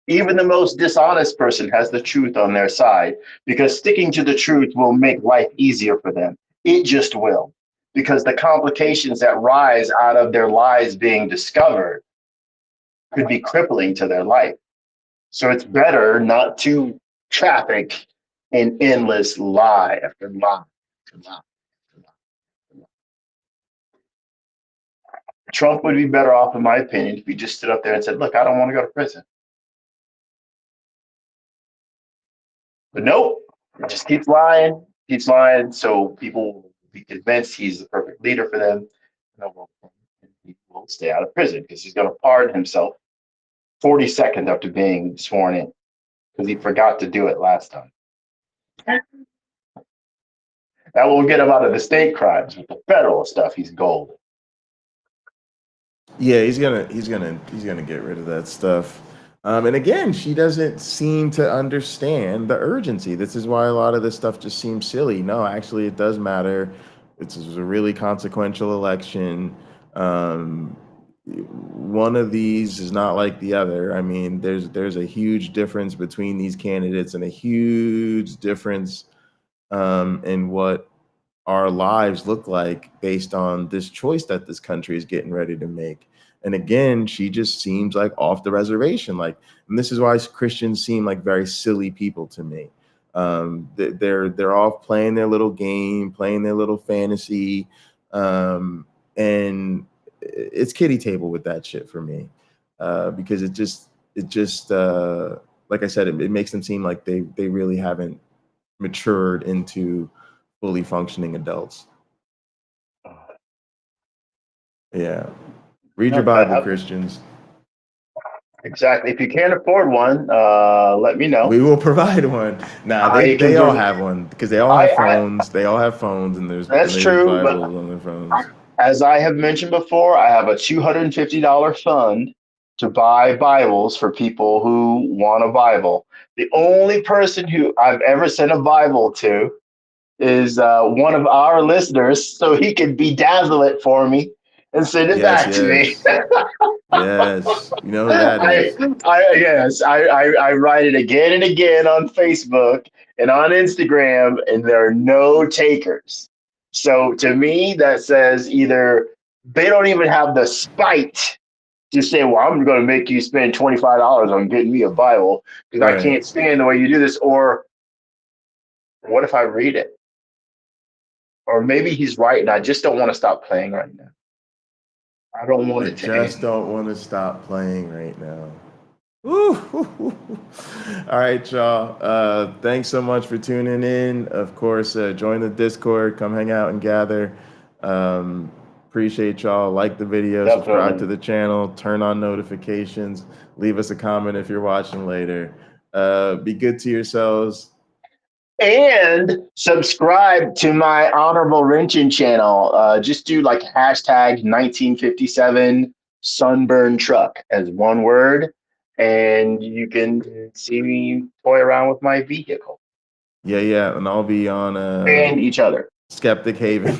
Even the most dishonest person has the truth on their side because sticking to the truth will make life easier for them. It just will, because the complications that rise out of their lies being discovered could be crippling to their life. So it's better not to traffic in endless lie after lie after lie. Trump would be better off, in my opinion, if he just stood up there and said, look, I don't want to go to prison. But nope, he just keeps lying, so people will be convinced he's the perfect leader for them. And he will stay out of prison because he's going to pardon himself 40 seconds after being sworn in because he forgot to do it last time. That will get him out of the state crimes. With the federal stuff, he's gold. Yeah, he's gonna get rid of that stuff. And again, she doesn't seem to understand the urgency. This is why a lot of this stuff just seems silly. No, actually, it does matter. It's a really consequential election. One of these is not like the other. I mean, there's a huge difference between these candidates and a huge difference in what our lives look like based on this choice that this country is getting ready to make. And again, she just seems like off the reservation. Like, and this is why Christians seem like very silly people to me. They're off playing their little game, playing their little fantasy, and it's kiddie table with that shit for me, because it just like I said, it makes them seem like they really haven't matured into fully functioning adults. Yeah. Read your Bible, Christians. Exactly. If you can't afford one, let me know. We will provide one. Nah, they all have one because they all have phones. They all have phones, and there's true, Bibles on their phones. As I have mentioned before, I have a $250 fund to buy Bibles for people who want a Bible. The only person who I've ever sent a Bible to is one of our listeners, so he can bedazzle it for me and send it back to me. Yes, you know who that is. I write it again and again on Facebook and on Instagram, and there are no takers. So to me, that says either they don't even have the spite to say, well, I'm going to make you spend $25 on getting me a Bible because I can't stand the way you do this. Or what if I read it? Or maybe he's right and I just don't want to stop playing right now. I don't want it to just don't want to stop playing right now. All right, y'all. Thanks so much for tuning in. Of course, join the Discord. Come hang out and gather. Appreciate y'all. Like the video. Definitely. Subscribe to the channel. Turn on notifications. Leave us a comment if you're watching later. Be good to yourselves. And subscribe to my Honorable Wrenching channel. Just do like hashtag 1957 sunburn truck as one word, and you can see me toy around with my vehicle Yeah, and I'll be on and each other. Skeptic Haven.